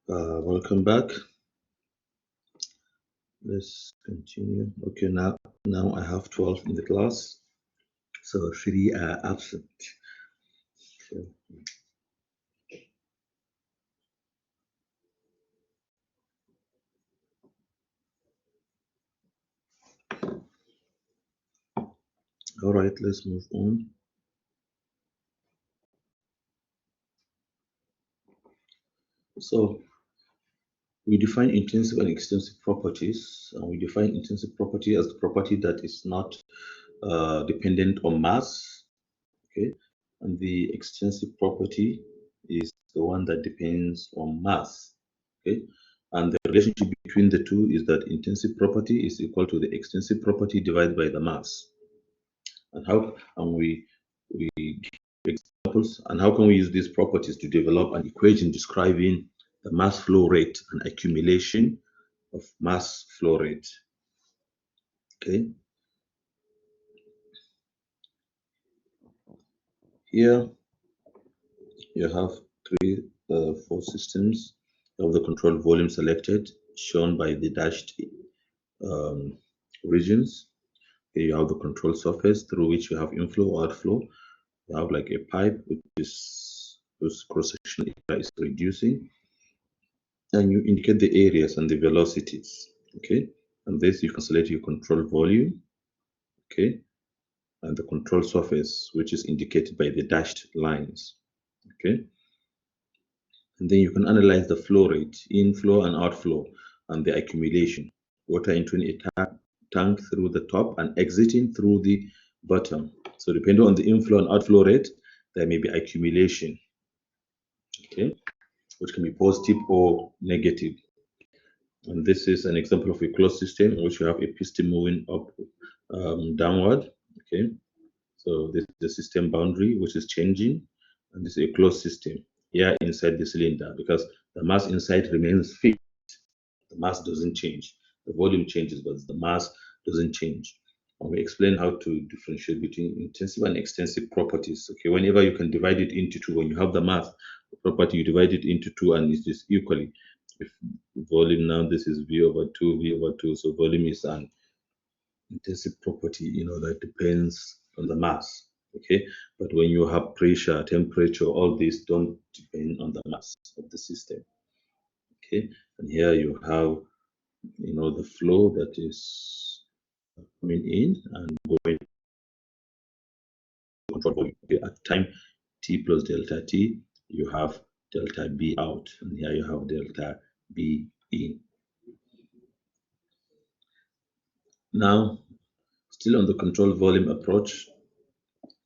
Welcome back. Let's continue. Okay, now I have 12 in the class, so 3 are absent. So, all right, let's move on. So we define intensive and extensive properties, and we define intensive property as the property that is not dependent on mass, okay? And the extensive property is the one that depends on mass, okay? And the relationship between the two is that intensive property is equal to the extensive property divided by the mass. And we give examples, and how can we use these properties to develop an equation describing the mass flow rate and accumulation of mass flow rate? Okay, here you have four systems. You have the control volume selected, shown by the dashed um, regions. Here you have the control surface through which you have inflow or outflow. You have like a pipe whose cross-sectional area is reducing, and you indicate the areas and the velocities. Okay, and this you can select your control volume. Okay, and the control surface, which is indicated by the dashed lines. Okay, and then you can analyze the flow rate, inflow and outflow, and the accumulation. Water entering a tank through the top and exiting through the bottom. So depending on the inflow and outflow rate, there may be accumulation, okay, which can be positive or negative. And this is an example of a closed system in which you have a piston moving up, downward, okay. So this is the system boundary, which is changing, and this is a closed system here inside the cylinder because the mass inside remains fixed. The mass doesn't change. The volume changes, but the mass doesn't change. And we explain how to differentiate between intensive and extensive properties. Okay, whenever you can divide it into two, when you have the mass the property, you divide it into two and it is equally. If volume now, this is V over 2, V over 2. So volume is an intensive property, that depends on the mass. Okay, but when you have pressure, temperature, all these don't depend on the mass of the system. Okay, and here you have the flow that is coming in and going to control volume. Okay, at time t plus delta t, you have delta b out, and here you have delta b in. Now, still on the control volume approach,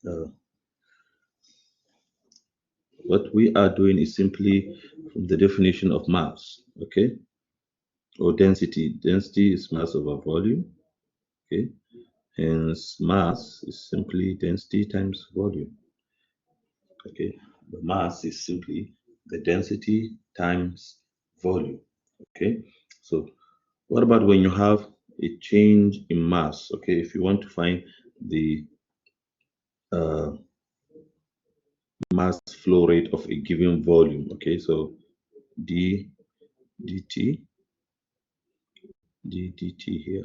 uh, what we are doing is simply from the definition of mass, okay, or density. Density is mass over volume, okay. Hence, mass is simply density times volume. Okay, the mass is simply the density times volume. Okay, so what about when you have a change in mass? Okay, if you want to find the uh, mass flow rate of a given volume, okay, so d dt dt here,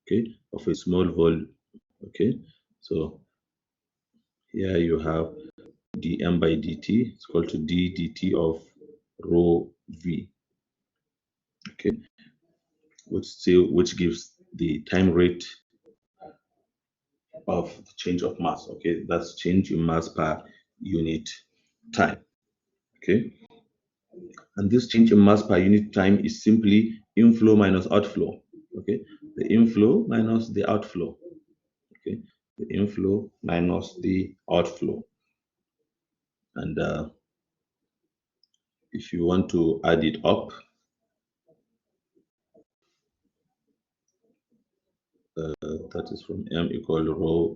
okay, of a small volume. Okay, so here you have dm by dt is equal to d dt of rho v. Okay, which gives the time rate of the change of mass. Okay, that's change in mass per unit time. Okay, and this change in mass per unit time is simply inflow minus outflow. Okay, the inflow minus the outflow. Okay, the inflow minus the outflow. And if you want to add it up, that is from m equal rho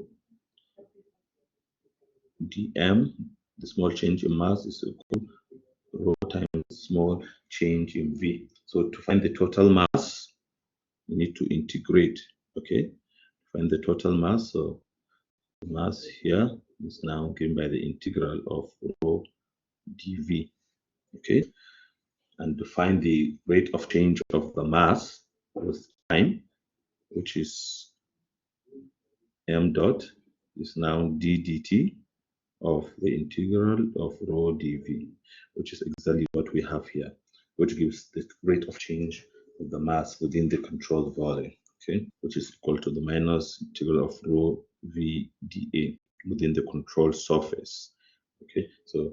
dm. The small change in mass is equal rho times small change in v. So to find the total mass, you need to integrate. Okay, find the total mass. So the mass here is now given by the integral of rho dv. Okay, and define the rate of change of the mass with time, which is m dot is now d dt of the integral of rho dv, which is exactly what we have here, which gives the rate of change of the mass within the controlled volume, okay, which is equal to the minus integral of rho v dA within the controlled surface. Okay, so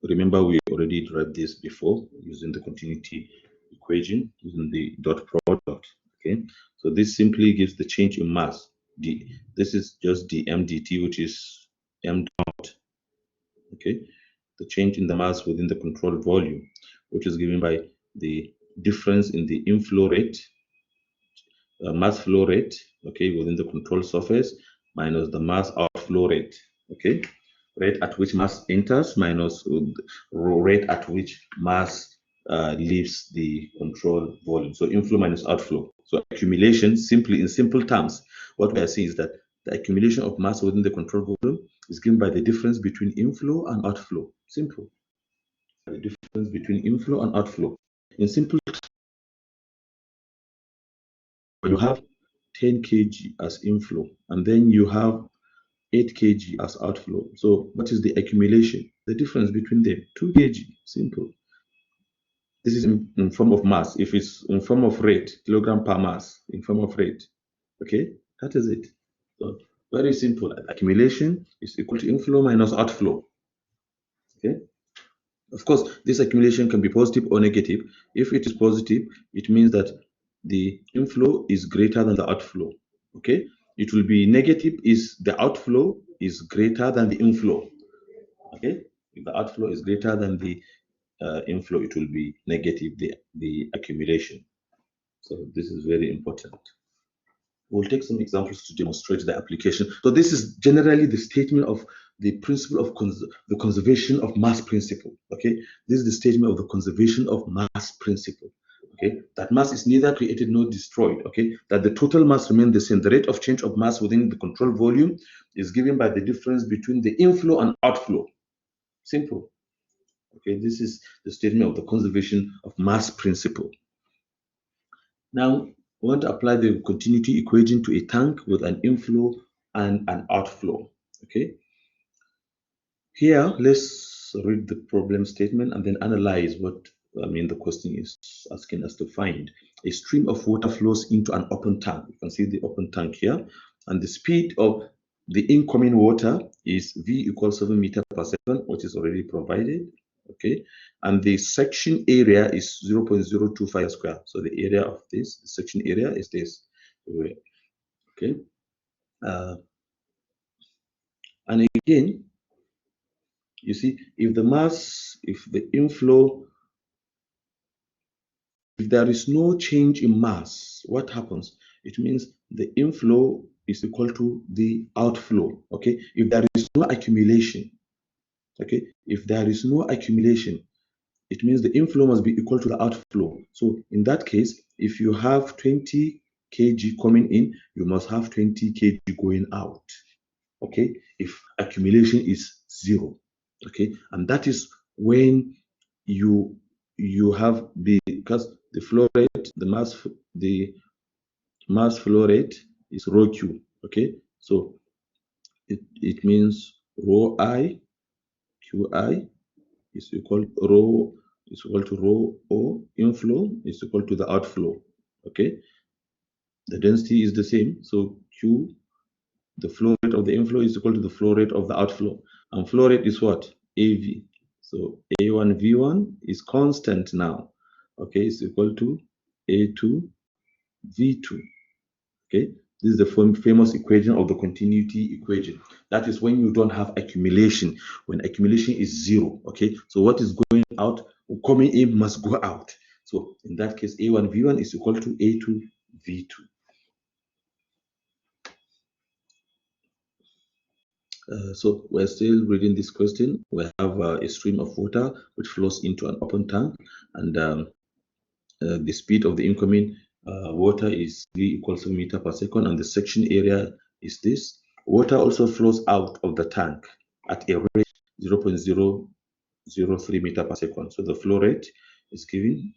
remember we already derived this before using the continuity equation, using the dot product. Okay, so this simply gives the change in mass. This is just the mdt, which is m dot. Okay, the change in the mass within the controlled volume, which is given by the difference in the inflow rate, mass flow rate, okay, within the controlled surface, minus the mass outflow rate, okay, rate at which mass enters minus rate at which mass leaves the control volume. So inflow minus outflow. So accumulation, simply in simple terms, what we are saying is that the accumulation of mass within the control volume is given by the difference between inflow and outflow. Simple. The difference between inflow and outflow. In simple, you have 10 kg as inflow, and then you have 8 kg as outflow. So what is the accumulation? The difference between them, 2 kg. Simple. This is in form of mass. If it's in form of rate, kilogram per mass, in form of rate, okay, that is it. So very simple. Accumulation is equal to inflow minus outflow. Okay. Of course, this accumulation can be positive or negative. If it is positive, it means that the inflow is greater than the outflow. Okay. It will be negative is the outflow is greater than the inflow. Okay. If the outflow is greater than the inflow, it will be negative, the accumulation. So this is very important. We'll take some examples to demonstrate the application. So this is generally the statement of the principle of the conservation of mass principle. Okay, this is the statement of the conservation of mass principle. Okay, that mass is neither created nor destroyed. Okay, that the total mass remains the same. The rate of change of mass within the control volume is given by the difference between the inflow and outflow. Simple. Okay, this is the statement of the conservation of mass principle. Now, we want to apply the continuity equation to a tank with an inflow and an outflow. Okay. Here, let's read the problem statement and then analyze what the question is asking us to find. A stream of water flows into an open tank. You can see the open tank here, and the speed of the incoming water is V equals 7 meters per second, which is already provided. Okay, and the section area is 0.025 square. So the area of this, the section area is this. Okay, and again, you see, if the inflow, if there is no change in mass, what happens? It means the inflow is equal to the outflow. Okay, if there is no accumulation, okay, if there is no accumulation, it means the inflow must be equal to the outflow. So in that case, if you have 20 kg coming in, you must have 20 kg going out. Okay, if accumulation is 0. Okay, and that is when you have because the flow rate, the mass flow rate is rho q. Okay, so it means rho I qi is equal to rho o inflow is equal to the outflow. Okay, the density is the same, so q, the flow rate of the inflow, is equal to the flow rate of the outflow, and flow rate is what? Av. So a1 v1 is constant now. Okay, it's equal to a2 v2. Okay, this is the famous equation of the continuity equation. That is when you don't have accumulation, when accumulation is 0. Okay, so what is going out, coming in, must go out. So in that case, a1 v1 is equal to a2 v2. So we're still reading this question. We have a stream of water which flows into an open tank, and the speed of the incoming water is V equals 7 meters per second, and the section area is this. Water also flows out of the tank at a rate 0.025 0.03 meter per second. So the flow rate is given.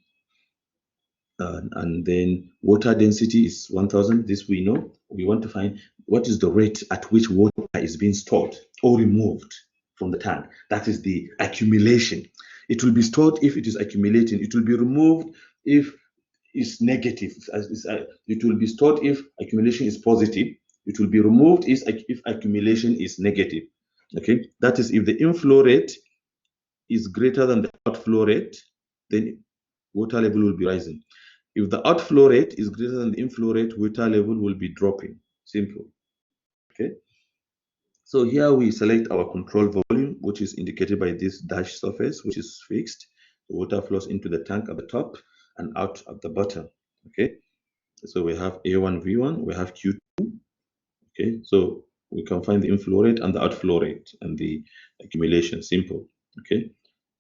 And then water density is 1000. This we know. We want to find what is the rate at which water is being stored or removed from the tank. That is the accumulation. It will be stored if it is accumulating. It will be removed if it's negative. It will be stored if accumulation is positive. It will be removed if accumulation is negative. Okay, that is if the inflow rate is greater than the outflow rate, then water level will be rising. If the outflow rate is greater than the inflow rate, water level will be dropping. Simple. Okay. So here we select our control volume, which is indicated by this dash surface, which is fixed. The water flows into the tank at the top and out at the bottom. Okay. So we have A1, V1, we have Q2. Okay. So we can find the inflow rate and the outflow rate and the accumulation. Simple. Okay.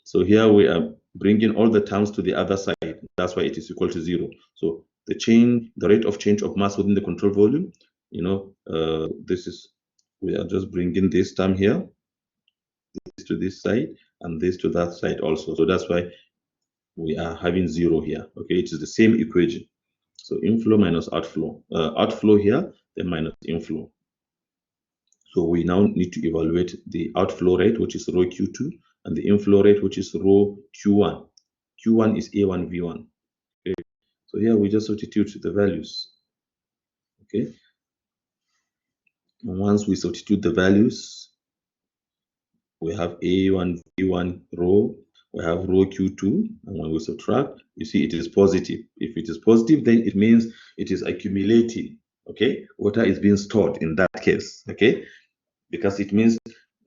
So here we are bringing all the terms to the other side. That's why it is equal to 0. So the rate of change of mass within the control volume, we are just bringing this term here, this to this side, and this to that side also. So that's why we are having 0 here. Okay, it is the same equation. So inflow minus outflow. Outflow here, then minus inflow. So we now need to evaluate the outflow rate, which is rho Q2, and the inflow rate, which is rho Q1. Q1 is A1, V1. Okay. So here we just substitute the values. Okay. And once we substitute the values, we have A1, V1 rho, we have rho Q2, and when we subtract, you see it is positive. If it is positive, then it means it is accumulating. Okay. Water is being stored in that case. Okay. Because it means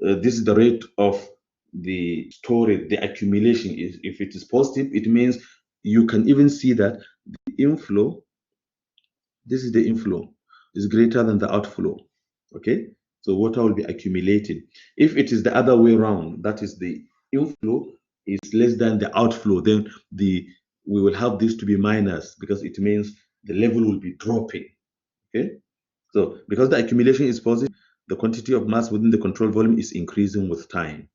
this is the rate of the storage, the accumulation. If it is positive, it means you can even see that the inflow, this is the inflow, is greater than the outflow. Okay, so water will be accumulating. If it is the other way around, that is the inflow is less than the outflow, then we will have this to be minus because it means the level will be dropping. Okay, so because the accumulation is positive, the quantity of mass within the control volume is increasing with time,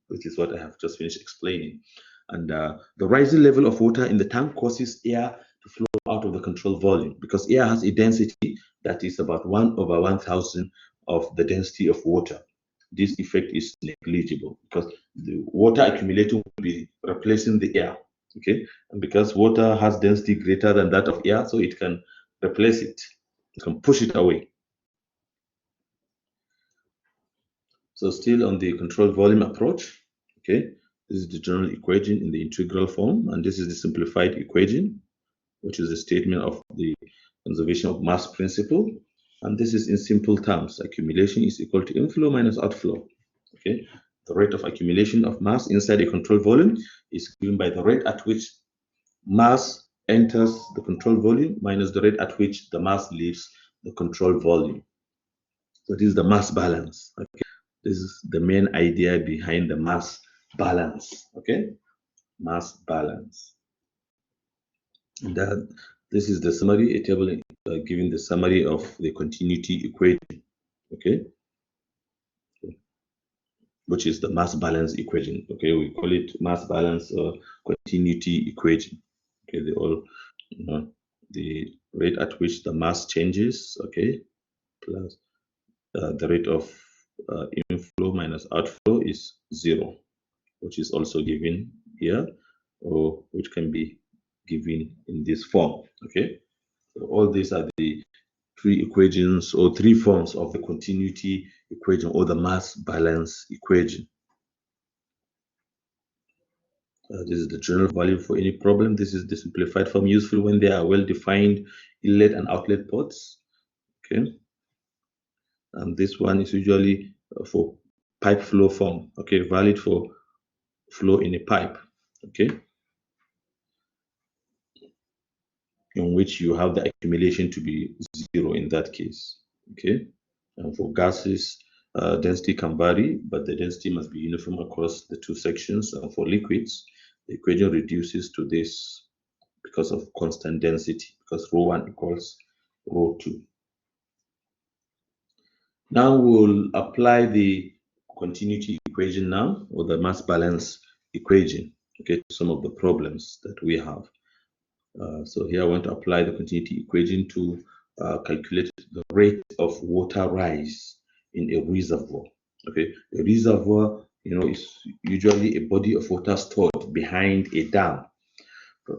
which is what I have just finished explaining. And the rising level of water in the tank causes air to flow out of the control volume because air has a density that is about 1/1000 of the density of water. This effect is negligible because the water accumulating will be replacing the air. Okay, and because water has density greater than that of air, so it can replace it, it can push it away. So still on the control volume approach, okay, this is the general equation in the integral form, and this is the simplified equation, which is a statement of the conservation of mass principle. And this is in simple terms, accumulation is equal to inflow minus outflow. Okay, the rate of accumulation of mass inside a control volume is given by the rate at which mass enters the control volume minus the rate at which the mass leaves the control volume. So this is the mass balance. Okay, this is the main idea behind the mass balance. Okay, mass balance. And this is the summary, a table giving the summary of the continuity equation. Okay, which is the mass balance equation. Okay, we call it mass balance or continuity equation. Okay, they all, the rate at which the mass changes. Okay, plus the rate of inflow minus outflow is 0, which is also given here, or which can be given in this form. Okay, so all these are the three equations or three forms of the continuity equation or the mass balance equation. This is the general value for any problem. This is the simplified form, useful when there are well-defined inlet and outlet ports. Okay, and this one is usually for pipe flow form. Okay, valid for flow in a pipe. Okay, in which you have the accumulation to be 0 in that case. Okay, and for gases, density can vary, but the density must be uniform across the two sections. And for liquids, the equation reduces to this because of constant density, because rho 1 equals rho 2. Now we'll apply the continuity equation now, or the mass balance equation, okay, to some of the problems that we have. So here I want to apply the continuity equation to calculate the rate of water rise in a reservoir. Okay, a reservoir, is usually a body of water stored behind a dam.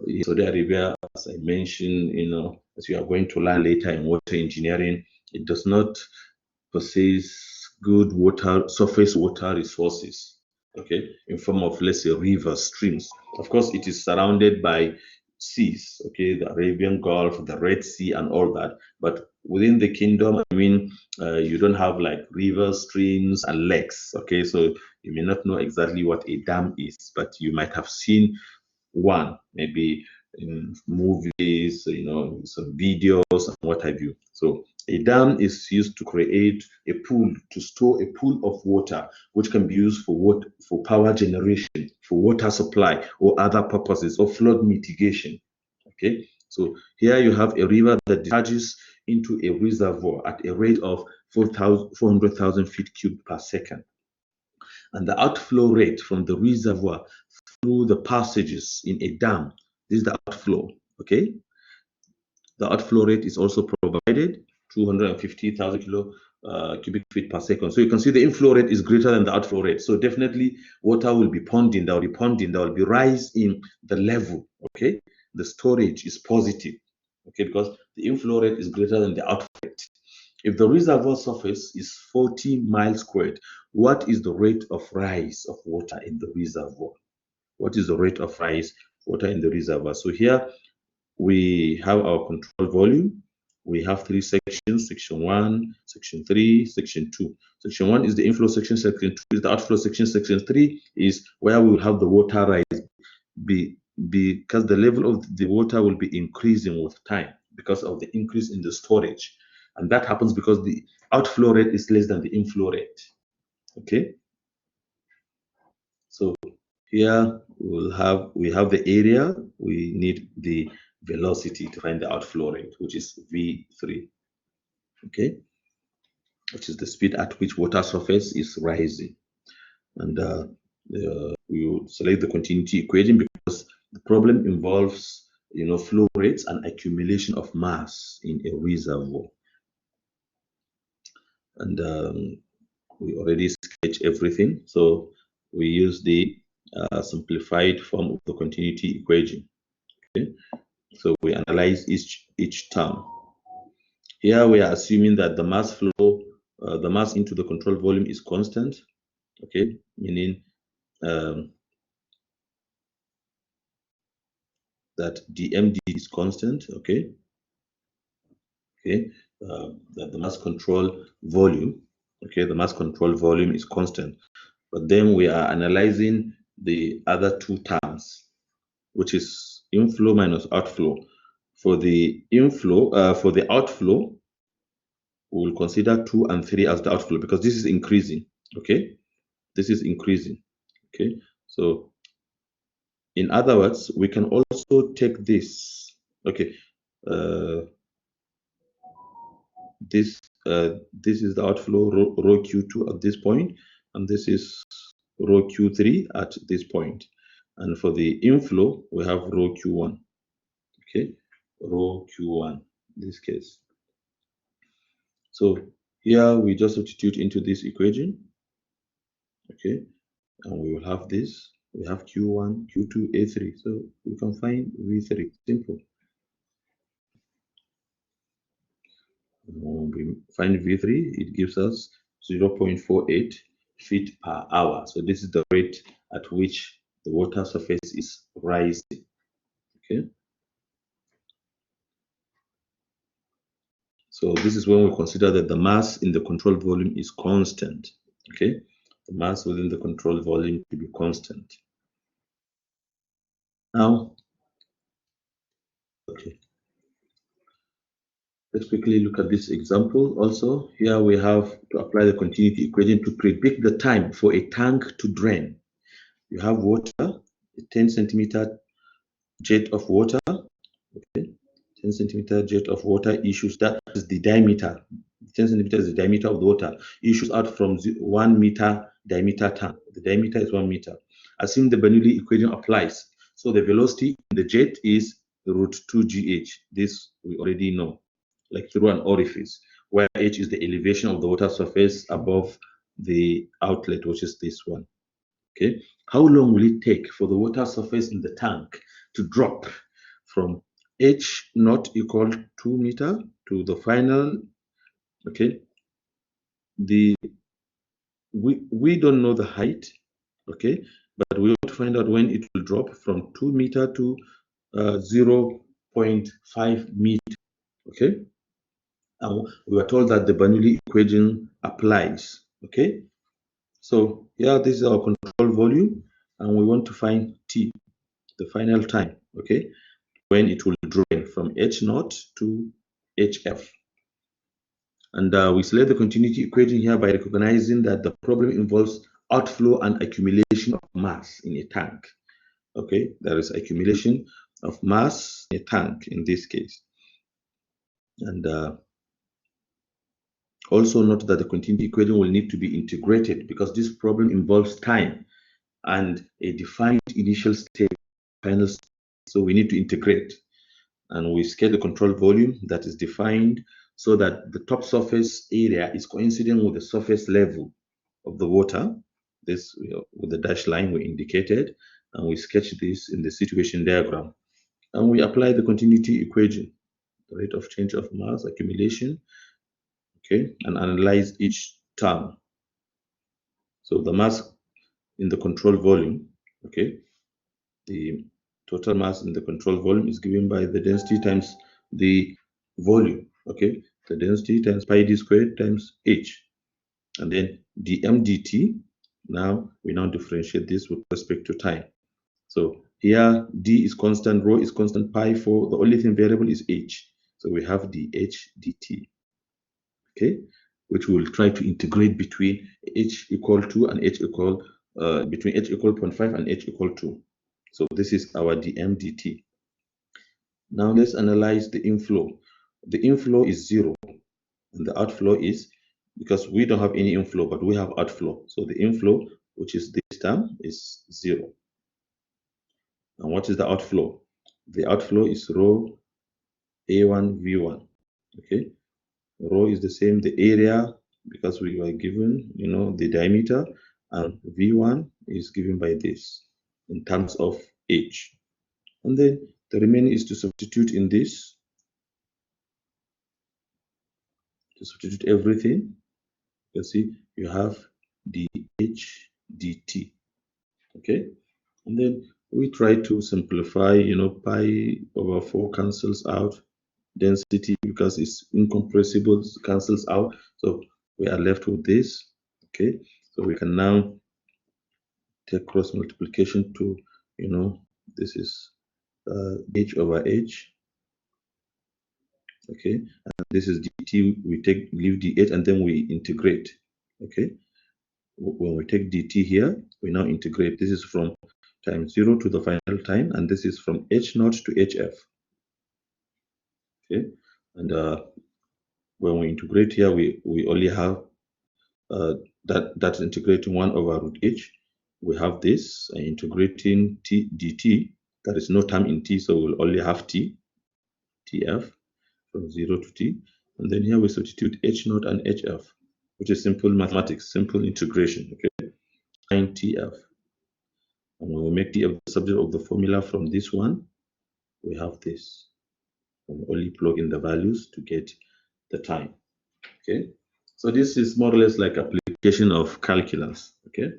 In Saudi Arabia, as I mentioned, as you are going to learn later in water engineering, it does not possess good water, surface water resources, okay, in form of, let's say, rivers, streams. Of course, it is surrounded by seas, okay, the Arabian Gulf, the Red Sea, and all that. But within the kingdom, I mean, you don't have like rivers, streams, and lakes, okay? So you may not know exactly what a dam is, but you might have seen one, maybe in movies, some videos and what have you. So a dam is used to create a pool, to store a pool of water, which can be used for power generation, for water supply, or other purposes, or flood mitigation. Okay, so here you have a river that discharges into a reservoir at a rate of 400,000 feet cubed per second. And the outflow rate from the reservoir through the passages in a dam, this is the outflow, okay? The outflow rate is also provided, 250,000 cubic feet per second. So you can see the inflow rate is greater than the outflow rate. So definitely water will be ponding, there will be rise in the level, okay? The storage is positive, okay, because the inflow rate is greater than the outflow rate. If the reservoir surface is 40 miles squared, what is the rate of rise of water in the reservoir? What is the rate of rise of water in the reservoir? So here we have our control volume. We have three sections: section 1, section 3, section 2. Section 1 is the inflow section, section 2 is the outflow section, section 3 is where we will have the water rise, because the level of the water will be increasing with time because of the increase in the storage. And that happens because the outflow rate is less than the inflow rate. Okay. So here we have the area, we need the velocity to find the outflow rate, which is V3. Okay, which is the speed at which water surface is rising. And we will select the continuity equation because the problem involves flow rates and accumulation of mass in a reservoir. And we already sketched everything, so we use the simplified form of the continuity equation. Okay, so we analyze each term. Here we are assuming that the mass flow, the mass into the control volume is constant. Okay, meaning that dmd is constant. Okay, that the mass control volume, the mass control volume is constant. But then we are analyzing the other two terms, which is inflow minus outflow. For the inflow, for the outflow, we will consider 2 and 3 as the outflow because this is increasing. Okay, this is increasing. Okay, so in other words, we can also take this. Okay, this is the outflow rho Q2 at this point, and this is rho Q3 at this point. And for the inflow, we have rho Q1. Okay, rho Q1 in this case. So here we just substitute into this equation. Okay, and we will have this. We have Q1, Q2, A3. So we can find V3. Simple. When we find V3, it gives us 0.48 feet per hour. So this is the rate at which the water surface is rising. Okay. So this is when we consider that the mass in the control volume is constant. Okay. The mass within the control volume to be constant. Now, okay. Let's quickly look at this example also. Here we have to apply the continuity equation to predict the time for a tank to drain. You have water, a 10 centimeter jet of water, okay, 10 centimeter jet of water issues, that is the diameter. 10 centimeters is the diameter of the water, issues out from 1 meter diameter tank. The diameter is 1 meter. assume the Bernoulli equation applies. So the velocity in the jet is root 2 gh. This we already know, like through an orifice, where h is the elevation of the water surface above the outlet, which is this one. Okay, how long will it take for the water surface in the tank to drop from h not equal 2 meter to the final? Okay, we don't know the height, okay, but we want to find out when it will drop from 2 meter to 0.5 meter. Okay, and we were told that the Bernoulli equation applies. Okay, so here this is our control volume, and we want to find t, the final time, okay, when it will drain from h naught to hf. And we select the continuity equation here by recognizing that the problem involves outflow and accumulation of mass in a tank. Okay, there is accumulation of mass in a tank in this case. And also note that the continuity equation will need to be integrated because this problem involves time and a defined initial state, final state. So we need to integrate. And we scale the control volume that is defined so that the top surface area is coincident with the surface level of the water. This with the dashed line we indicated, and we sketch this in the situation diagram. And we apply the continuity equation, the rate of change of mass, accumulation, okay, and analyze each term. So the mass in the control volume, okay, the total mass in the control volume is given by the density times the volume, okay, the density times pi d squared times h, and then dm dt. Now we now differentiate this with respect to time. So here d is constant, rho is constant, pi for the only thing variable is h. So we have dh dt, okay, which we will try to integrate between h equal to and h equal between h equal 0.5 and h equal 2. So this is our dm dt. Now let's analyze the inflow. The inflow is 0 and the outflow is, because we don't have any inflow but we have outflow, so the inflow, which is this term, is 0. And what is the outflow? The outflow is rho a1 v1. Okay, rho is the same, the area, because we were given, the diameter, and v1 is given by this in terms of h. And then the remaining is to substitute in this, to substitute everything. You see, you have dh dt. Okay, and then we try to simplify, pi over 4 cancels out, density, because it's incompressible, cancels out, so we are left with this. Okay, so we can now take cross multiplication to, this is h over h. Okay, and this is dt, we leave dh and then we integrate. Okay, when we take dt here, we now integrate. This is from time 0 to the final time, and this is from h naught to hf. Okay, and when we integrate here, we only have that's integrating 1 over root h. We have this integrating t dt. There is no term in t, so we'll only have t, tf, from 0 to t. And then here we substitute h naught and hf, which is simple mathematics, simple integration. Okay, sin tf. And when we make tf the subject of the formula from this one, we have this. And only plug in the values to get the time. Okay, so this is more or less like application of calculus. Okay,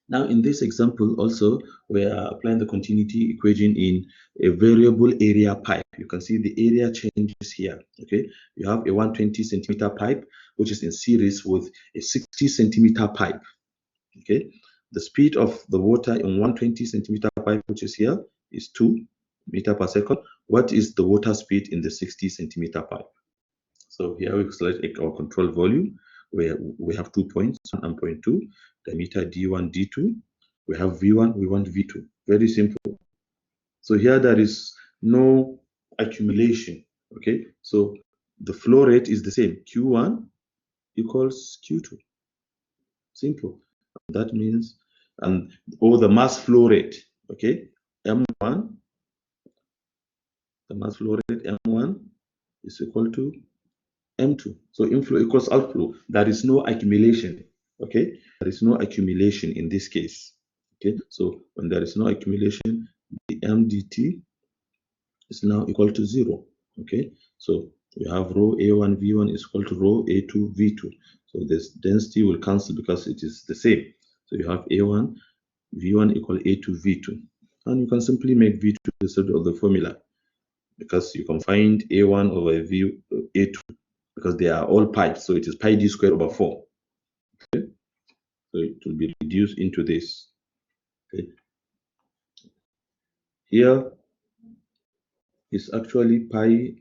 now in this example also we are applying the continuity equation in a variable area pipe. You can see the area changes here. Okay, you have a 120 centimeter pipe which is in series with a 60 centimeter pipe. Okay, the speed of the water in 120 centimeter pipe, which is here, is 2 meter per second. What is the water speed in the 60 centimeter pipe? So here we select our control volume, where we have 2 points, 1 and point 2, diameter d1, d2. We have v1, we want v2. Very simple. So here there is no accumulation. Okay, so the flow rate is the same. Q1 equals Q2. Simple. That means and the mass flow rate, okay, M1, the mass flow rate M1 is equal to M2. So inflow equals outflow. There is no accumulation, okay? There is no accumulation in this case, okay? So when there is no accumulation, the MDT is now equal to 0, okay? So you have rho A1 V1 is equal to rho A2 V2. So this density will cancel because it is the same. So you have A1 V1 equal A2 V2. And you can simply make V2 the subject of the formula because you can find A1 over A2 because they are all pipes. So it is pi d squared over 4. Okay? So it will be reduced into this. Okay? Here is actually pi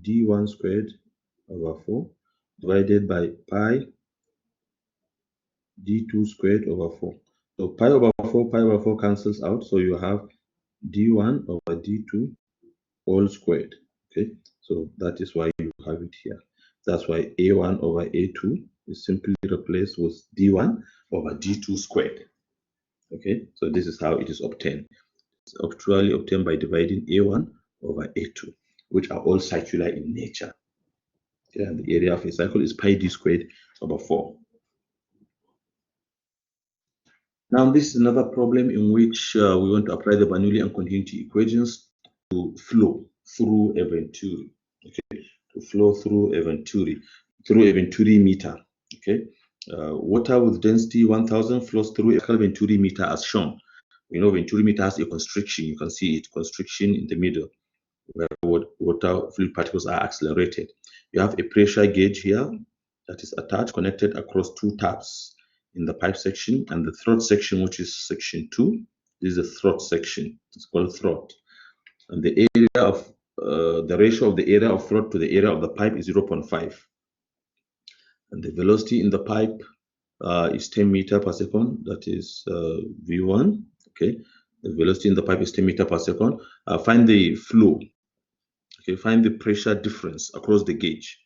d1 squared over 4 divided by pi d2 squared over 4. So pi over 4 cancels out. So you have d1 over d2 all squared. Okay, so that is why you have it here. That's why a1 over a2 is simply replaced with d1 over d2 squared. Okay, so this is how it is obtained. It's actually obtained by dividing a1 over a2, which are all circular in nature. Okay, and the area of a circle is pi d squared over 4. Now, this is another problem in which we want to apply the Bernoulli and continuity equations to flow through a Venturi. Okay, to flow through a Venturi meter. Okay, water with density 1000 flows through a Venturi meter as shown. We know Venturi meter has a constriction. You can see it constriction in the middle where water fluid particles are accelerated. You have a pressure gauge here that is attached, connected across two taps in the pipe section, and the throat section, which is section 2. This is the throat section. It's called throat. And the area of the ratio of the area of throat to the area of the pipe is 0.5. And the velocity in the pipe is 10 meter per second. That is V1. Okay. The velocity in the pipe is 10 meter per second. Find the flow. Okay. Find the pressure difference across the gauge.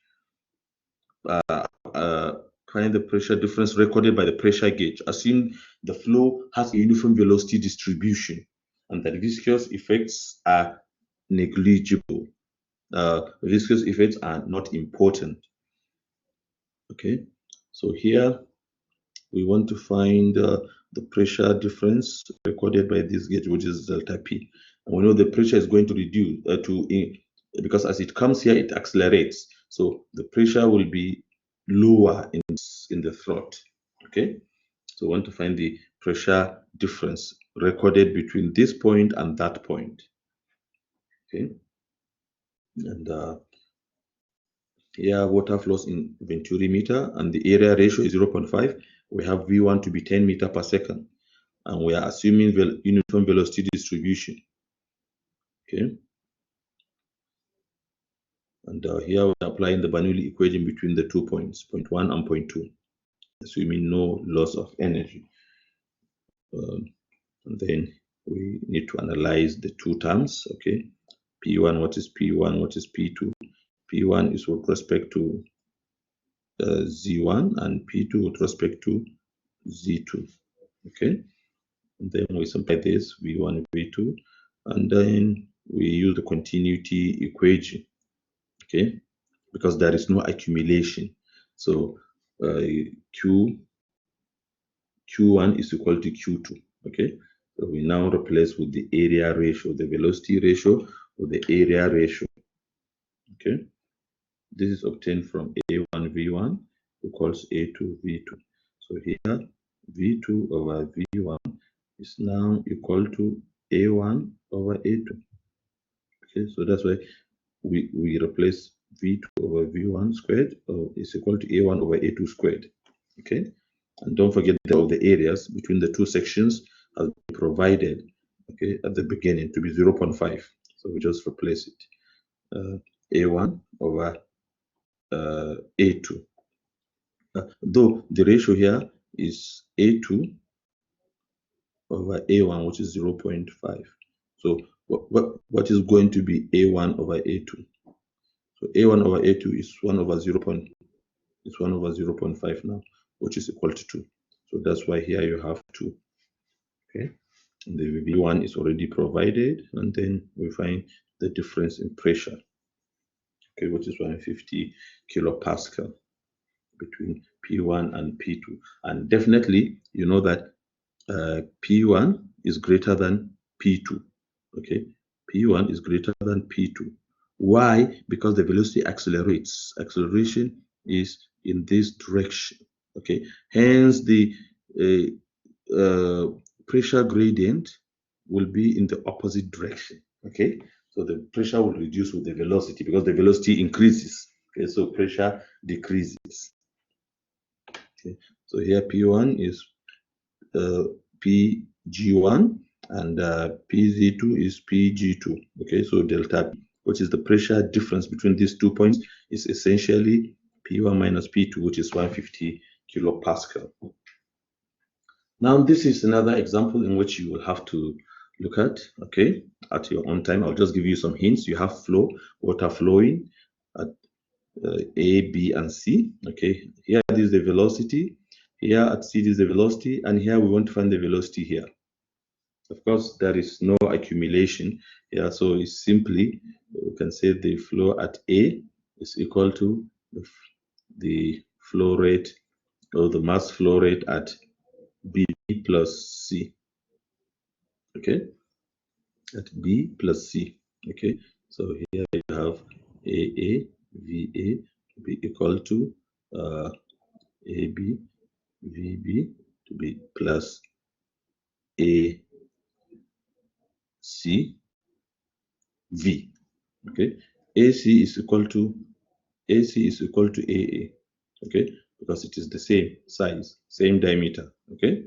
Find the pressure difference recorded by the pressure gauge. Assume the flow has a uniform velocity distribution and that viscous effects are negligible. Viscous effects are not important. Okay, so here we want to find the pressure difference recorded by this gauge, which is delta P. And we know the pressure is going to reduce because as it comes here, it accelerates. So the pressure will be lower in the throat. Okay, so we want to find the pressure difference recorded between this point and that point. Okay, and here water flows in Venturi meter and the area ratio is 0.5. We have V1 to be 10 meter per second and we are assuming uniform velocity distribution. Okay, and here we're applying the Bernoulli equation between the 2 points, point 1 and point 2, assuming no loss of energy. And then we need to analyze the two terms. Okay, P1, what is P1, what is P2? P1 is with respect to Z1 and P2 with respect to Z2. Okay, and then we simplify this V1, V2, and then we use the continuity equation. Okay, because there is no accumulation. So Q1 is equal to Q2. Okay, so we now replace with the area ratio, the velocity ratio with the area ratio. Okay, this is obtained from A1 V1 equals A2 V2. So here V2 over V1 is now equal to A1 over A2. Okay, so that's why we replace V2 over V1 squared is equal to A1 over A2 squared. Okay, and don't forget that the areas between the two sections has been provided, okay, at the beginning to be 0.5. So we just replace it. A1 over A2. Though the ratio here is A2 over A1, which is 0.5. So what is going to be A1 over A2? So A1 over A2 is 1 over 0.5 now, which is equal to 2. So that's why here you have 2. Okay, and the V1 is already provided, and then we find the difference in pressure, okay, which is 150 kilopascal between P1 and P2. And definitely, you know that P1 is greater than P2. Okay, P1 is greater than P2. Why? Because the velocity accelerates. Acceleration is in this direction. Okay, hence the pressure gradient will be in the opposite direction. Okay, so the pressure will reduce with the velocity because the velocity increases. Okay, so pressure decreases. Okay, so here P1 is PG1 and PZ2 is PG2. Okay, so delta P, which is the pressure difference between these 2 points, is essentially P1 minus P2, which is 150 kilopascal. Now, this is another example in which you will have to look at, okay, at your own time. I'll just give you some hints. You have flow, water flowing at A, B, and C. Okay, here is the velocity. Here at C is the velocity, and here we want to find the velocity here. Of course, there is no accumulation here, so it's simply, we can say the flow at A is equal to the flow rate or the mass flow rate at B plus C. Okay, at B plus C. Okay, so here you have AA, VA to be equal to AB, VB to be plus AC, V. Okay, AC is equal to AA. Okay, because it is the same size, same diameter. Okay,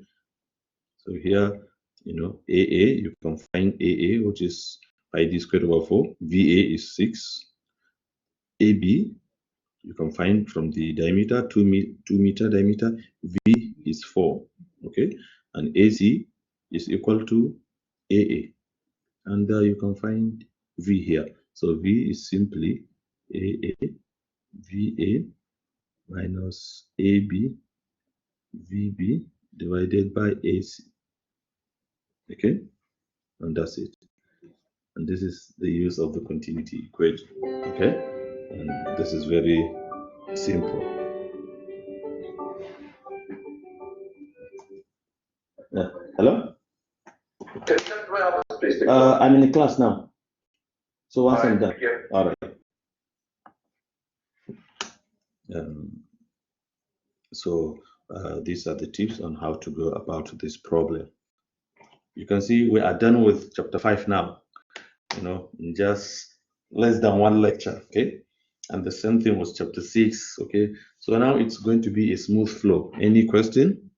so here, you know, AA, you can find AA, which is pi d squared over 4. VA is 6. AB, you can find from the diameter, 2 meter diameter, V is 4. Okay, and AC is equal to AA. And you can find V here. So V is simply AA, VA minus AB, VB divided by AC. Okay, and that's it. And this is the use of the continuity equation. Okay, and this is very simple. Hello? I'm in the class now. So once I'm done. All right. So these are the tips on how to go about this problem. You can see we are done with chapter 5 now, you know, in just less than one lecture, okay? And the same thing was chapter 6, okay? So now it's going to be a smooth flow. Any question?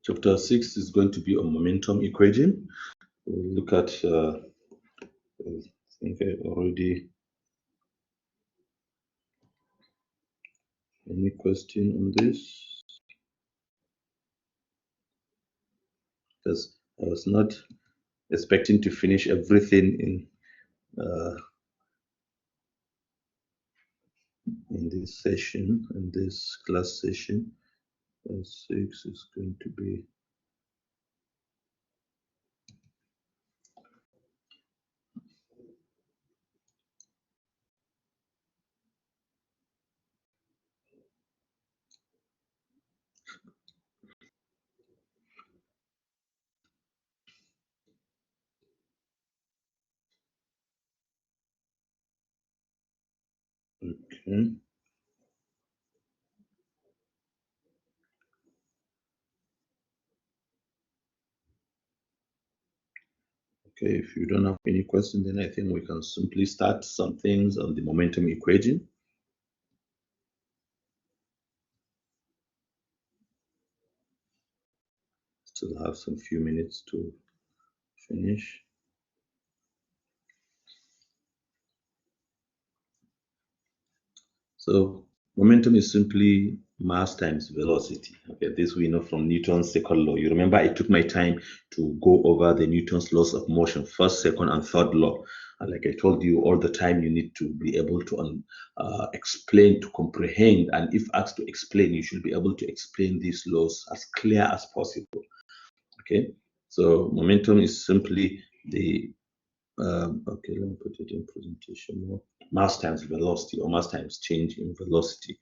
Chapter 6 is going to be on momentum equation. We'll look at, I think I already, any question on this? Because I was not expecting to finish everything in this session, in this class session. 6 is going to be okay. Okay, if you don't have any question, then I think we can simply start some things on the momentum equation. Still have some few minutes to finish. So momentum is simply mass times velocity. Okay, this we know from Newton's second law. You remember I took my time to go over the Newton's laws of motion, first, second, and third law. And like I told you, all the time you need to be able to explain, to comprehend, and if asked to explain, you should be able to explain these laws as clear as possible. Okay, so momentum is simply the okay, let me put it in presentation mode. Mass times velocity, or mass times change in velocity.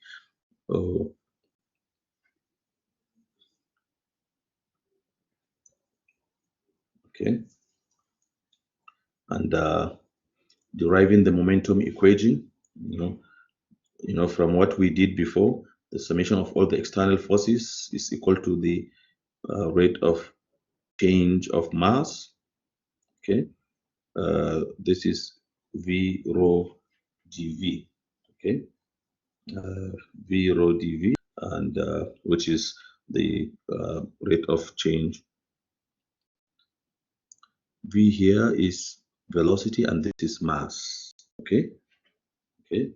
Oh, okay. And deriving the momentum equation, from what we did before, the summation of all the external forces is equal to the rate of change of mass. Okay, this is V rho dV. Okay, V rho dV, and which is the rate of change. V here is velocity, and this is mass. Okay. Okay,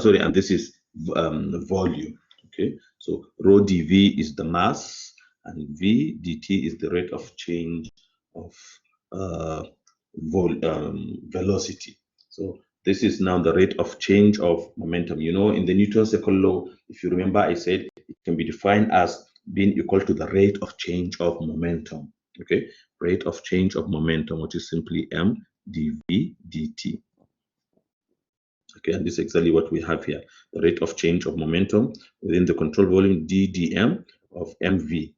sorry, and this is volume. Okay, so rho dv is the mass, and v dt is the rate of change of uh, velocity. So this is now the rate of change of momentum. In the Newton's second law, if you remember, I said it can be defined as being equal to the rate of change of momentum. Okay, rate of change of momentum, which is simply m dv dt. Okay, and this is exactly what we have here. The rate of change of momentum within the control volume ddm of mv.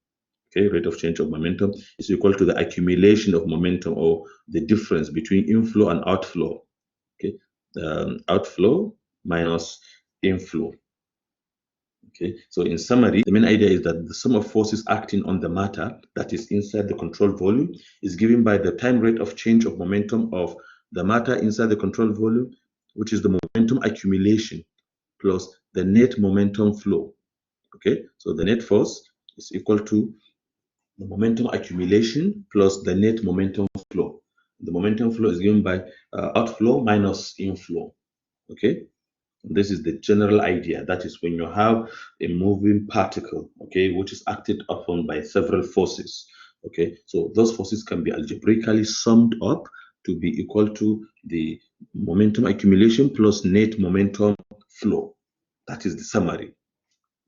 Okay, rate of change of momentum is equal to the accumulation of momentum, or the difference between inflow and outflow. Okay, outflow minus inflow. Okay, so in summary, the main idea is that the sum of forces acting on the matter that is inside the control volume is given by the time rate of change of momentum of the matter inside the control volume, which is the momentum accumulation, plus the net momentum flow. Okay, so the net force is equal to the momentum accumulation plus the net momentum flow. The momentum flow is given by outflow minus inflow. Okay, this is the general idea. That is when you have a moving particle, okay, which is acted upon by several forces. Okay, so those forces can be algebraically summed up to be equal to the momentum accumulation plus net momentum flow. That is the summary.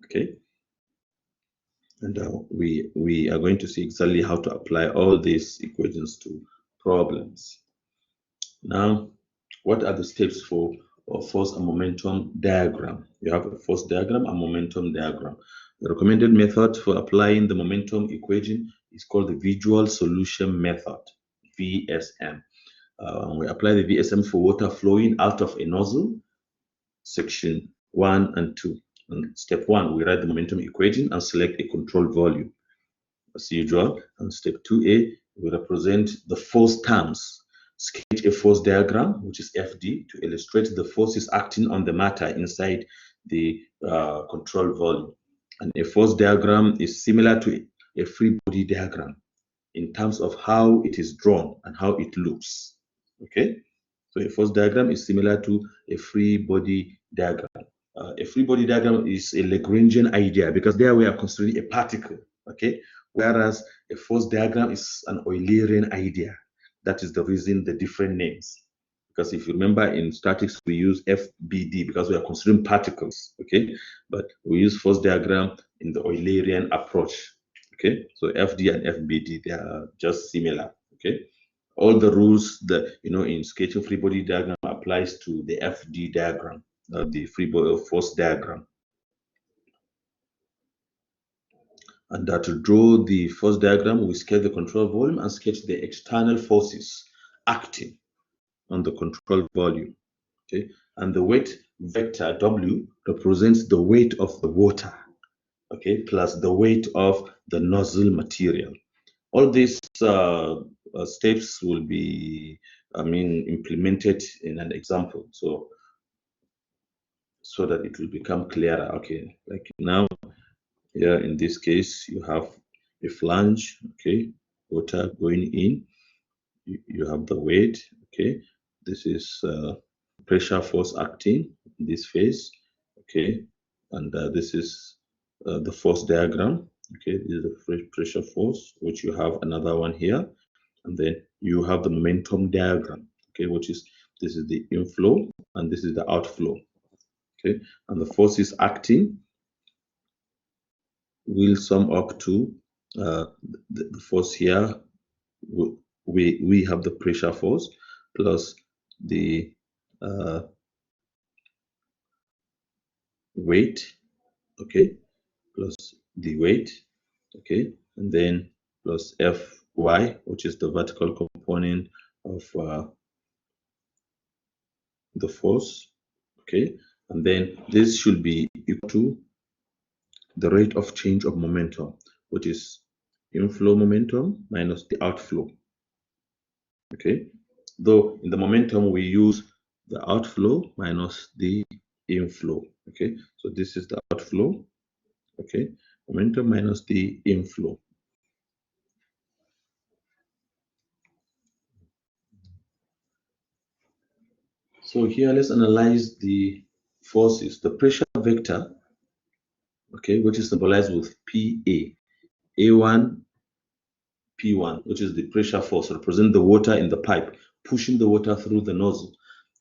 Okay, and we are going to see exactly how to apply all these equations to problems. Now, what are the steps for a force and momentum diagram? You have a force diagram and momentum diagram. The recommended method for applying the momentum equation is called the visual solution method, VSM. We apply the VSM for water flowing out of a nozzle, section 1 and 2. And step 1, we write the momentum equation and select a control volume as usual. And step 2a, we represent the force terms. Sketch a force diagram, which is FD, to illustrate the forces acting on the matter inside the control volume. And a force diagram is similar to a free body diagram in terms of how it is drawn and how it looks. Okay, so a force diagram is similar to a free body diagram. A free body diagram is a Lagrangian idea because there we are considering a particle. Okay, whereas a force diagram is an Eulerian idea. That is the reason the different names. Because if you remember in statics, we use FBD because we are considering particles. Okay, but we use force diagram in the Eulerian approach. Okay, so FD and FBD, they are just similar. Okay, all the rules that in sketching free body diagram applies to the FD diagram, the free body force diagram. And to draw the force diagram, we sketch the control volume and sketch the external forces acting on the control volume. Okay, and the weight vector W represents the weight of the water. Okay, plus the weight of the nozzle material. All these steps will be, implemented in an example, so that it will become clearer. Okay, like now, here in this case, you have a flange. Okay, water going in. You have the weight. Okay, this is pressure force acting in this phase. Okay, and this is the force diagram. Okay, this is the pressure force, which you have another one here, and then you have the momentum diagram. Okay, which is this is the inflow and this is the outflow. Okay, and the forces acting will sum up to the force here. We have the pressure force plus the weight, okay, plus the weight, okay, and then plus Fy, which is the vertical component of the force, okay, and then this should be equal to the rate of change of momentum, which is inflow momentum minus the outflow, okay. Though in the momentum we use the outflow minus the inflow, okay. So this is the outflow, okay, momentum minus the inflow. So here let's analyze the forces. The pressure vector, okay, which is symbolized with PA, A1, P1, which is the pressure force, represent the water in the pipe, pushing the water through the nozzle.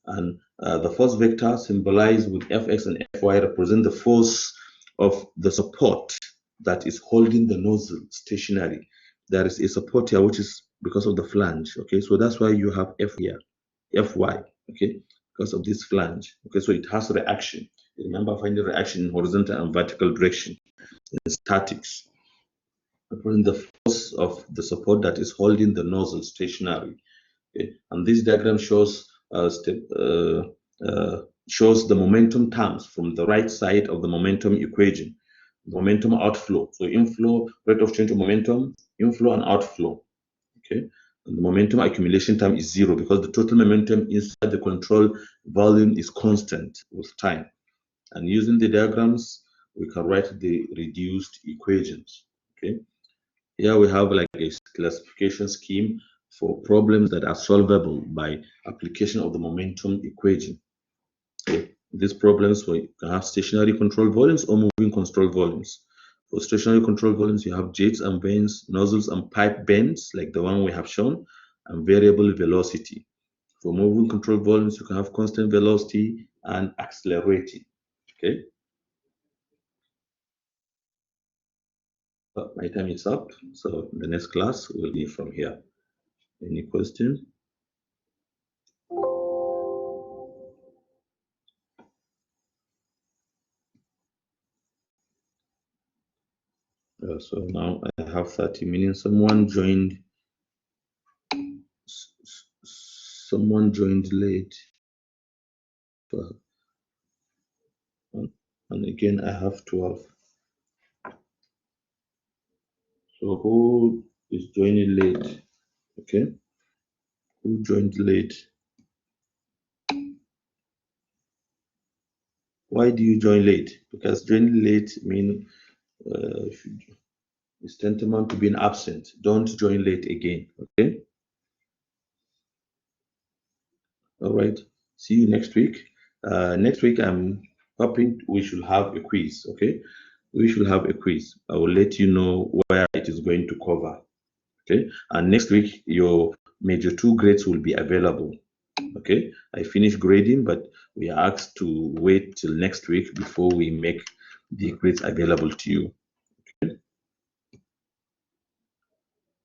And the force vector symbolized with Fx and Fy represent the force of the support that is holding the nozzle stationary. There is a support here, which is because of the flange, okay? So that's why you have F here, Fy, okay? Because of this flange, okay? So it has reaction. Remember, finding reaction in horizontal and vertical direction in statics. The force of the support that is holding the nozzle stationary. Okay? And this diagram shows shows the momentum terms from the right side of the momentum equation. Momentum outflow. So inflow, rate of change of momentum, inflow and outflow. Okay. And the momentum accumulation term is 0 because the total momentum inside the control volume is constant with time. And using the diagrams, we can write the reduced equations. Okay. Here we have like a classification scheme for problems that are solvable by application of the momentum equation. Okay. These problems, we can have stationary control volumes or moving control volumes. For stationary control volumes, you have jets and vanes, nozzles and pipe bends, like the one we have shown, and variable velocity. For moving control volumes, you can have constant velocity and accelerating. Okay. My time is up. So the next class will be from here. Any question? So now I have 30 minutes. Someone joined late. And again, I have 12. So who is joining late? Okay. Who joined late? Why do you join late? Because joining late means it's tantamount to being absent. Don't join late again. Okay. All right. See you next week. Next week, I'm hoping we should have a quiz. Okay. We should have a quiz. I will let you know where it is going to cover. Okay. And next week, your major 2 grades will be available. Okay. I finished grading, but we are asked to wait till next week before we make the grades available to you.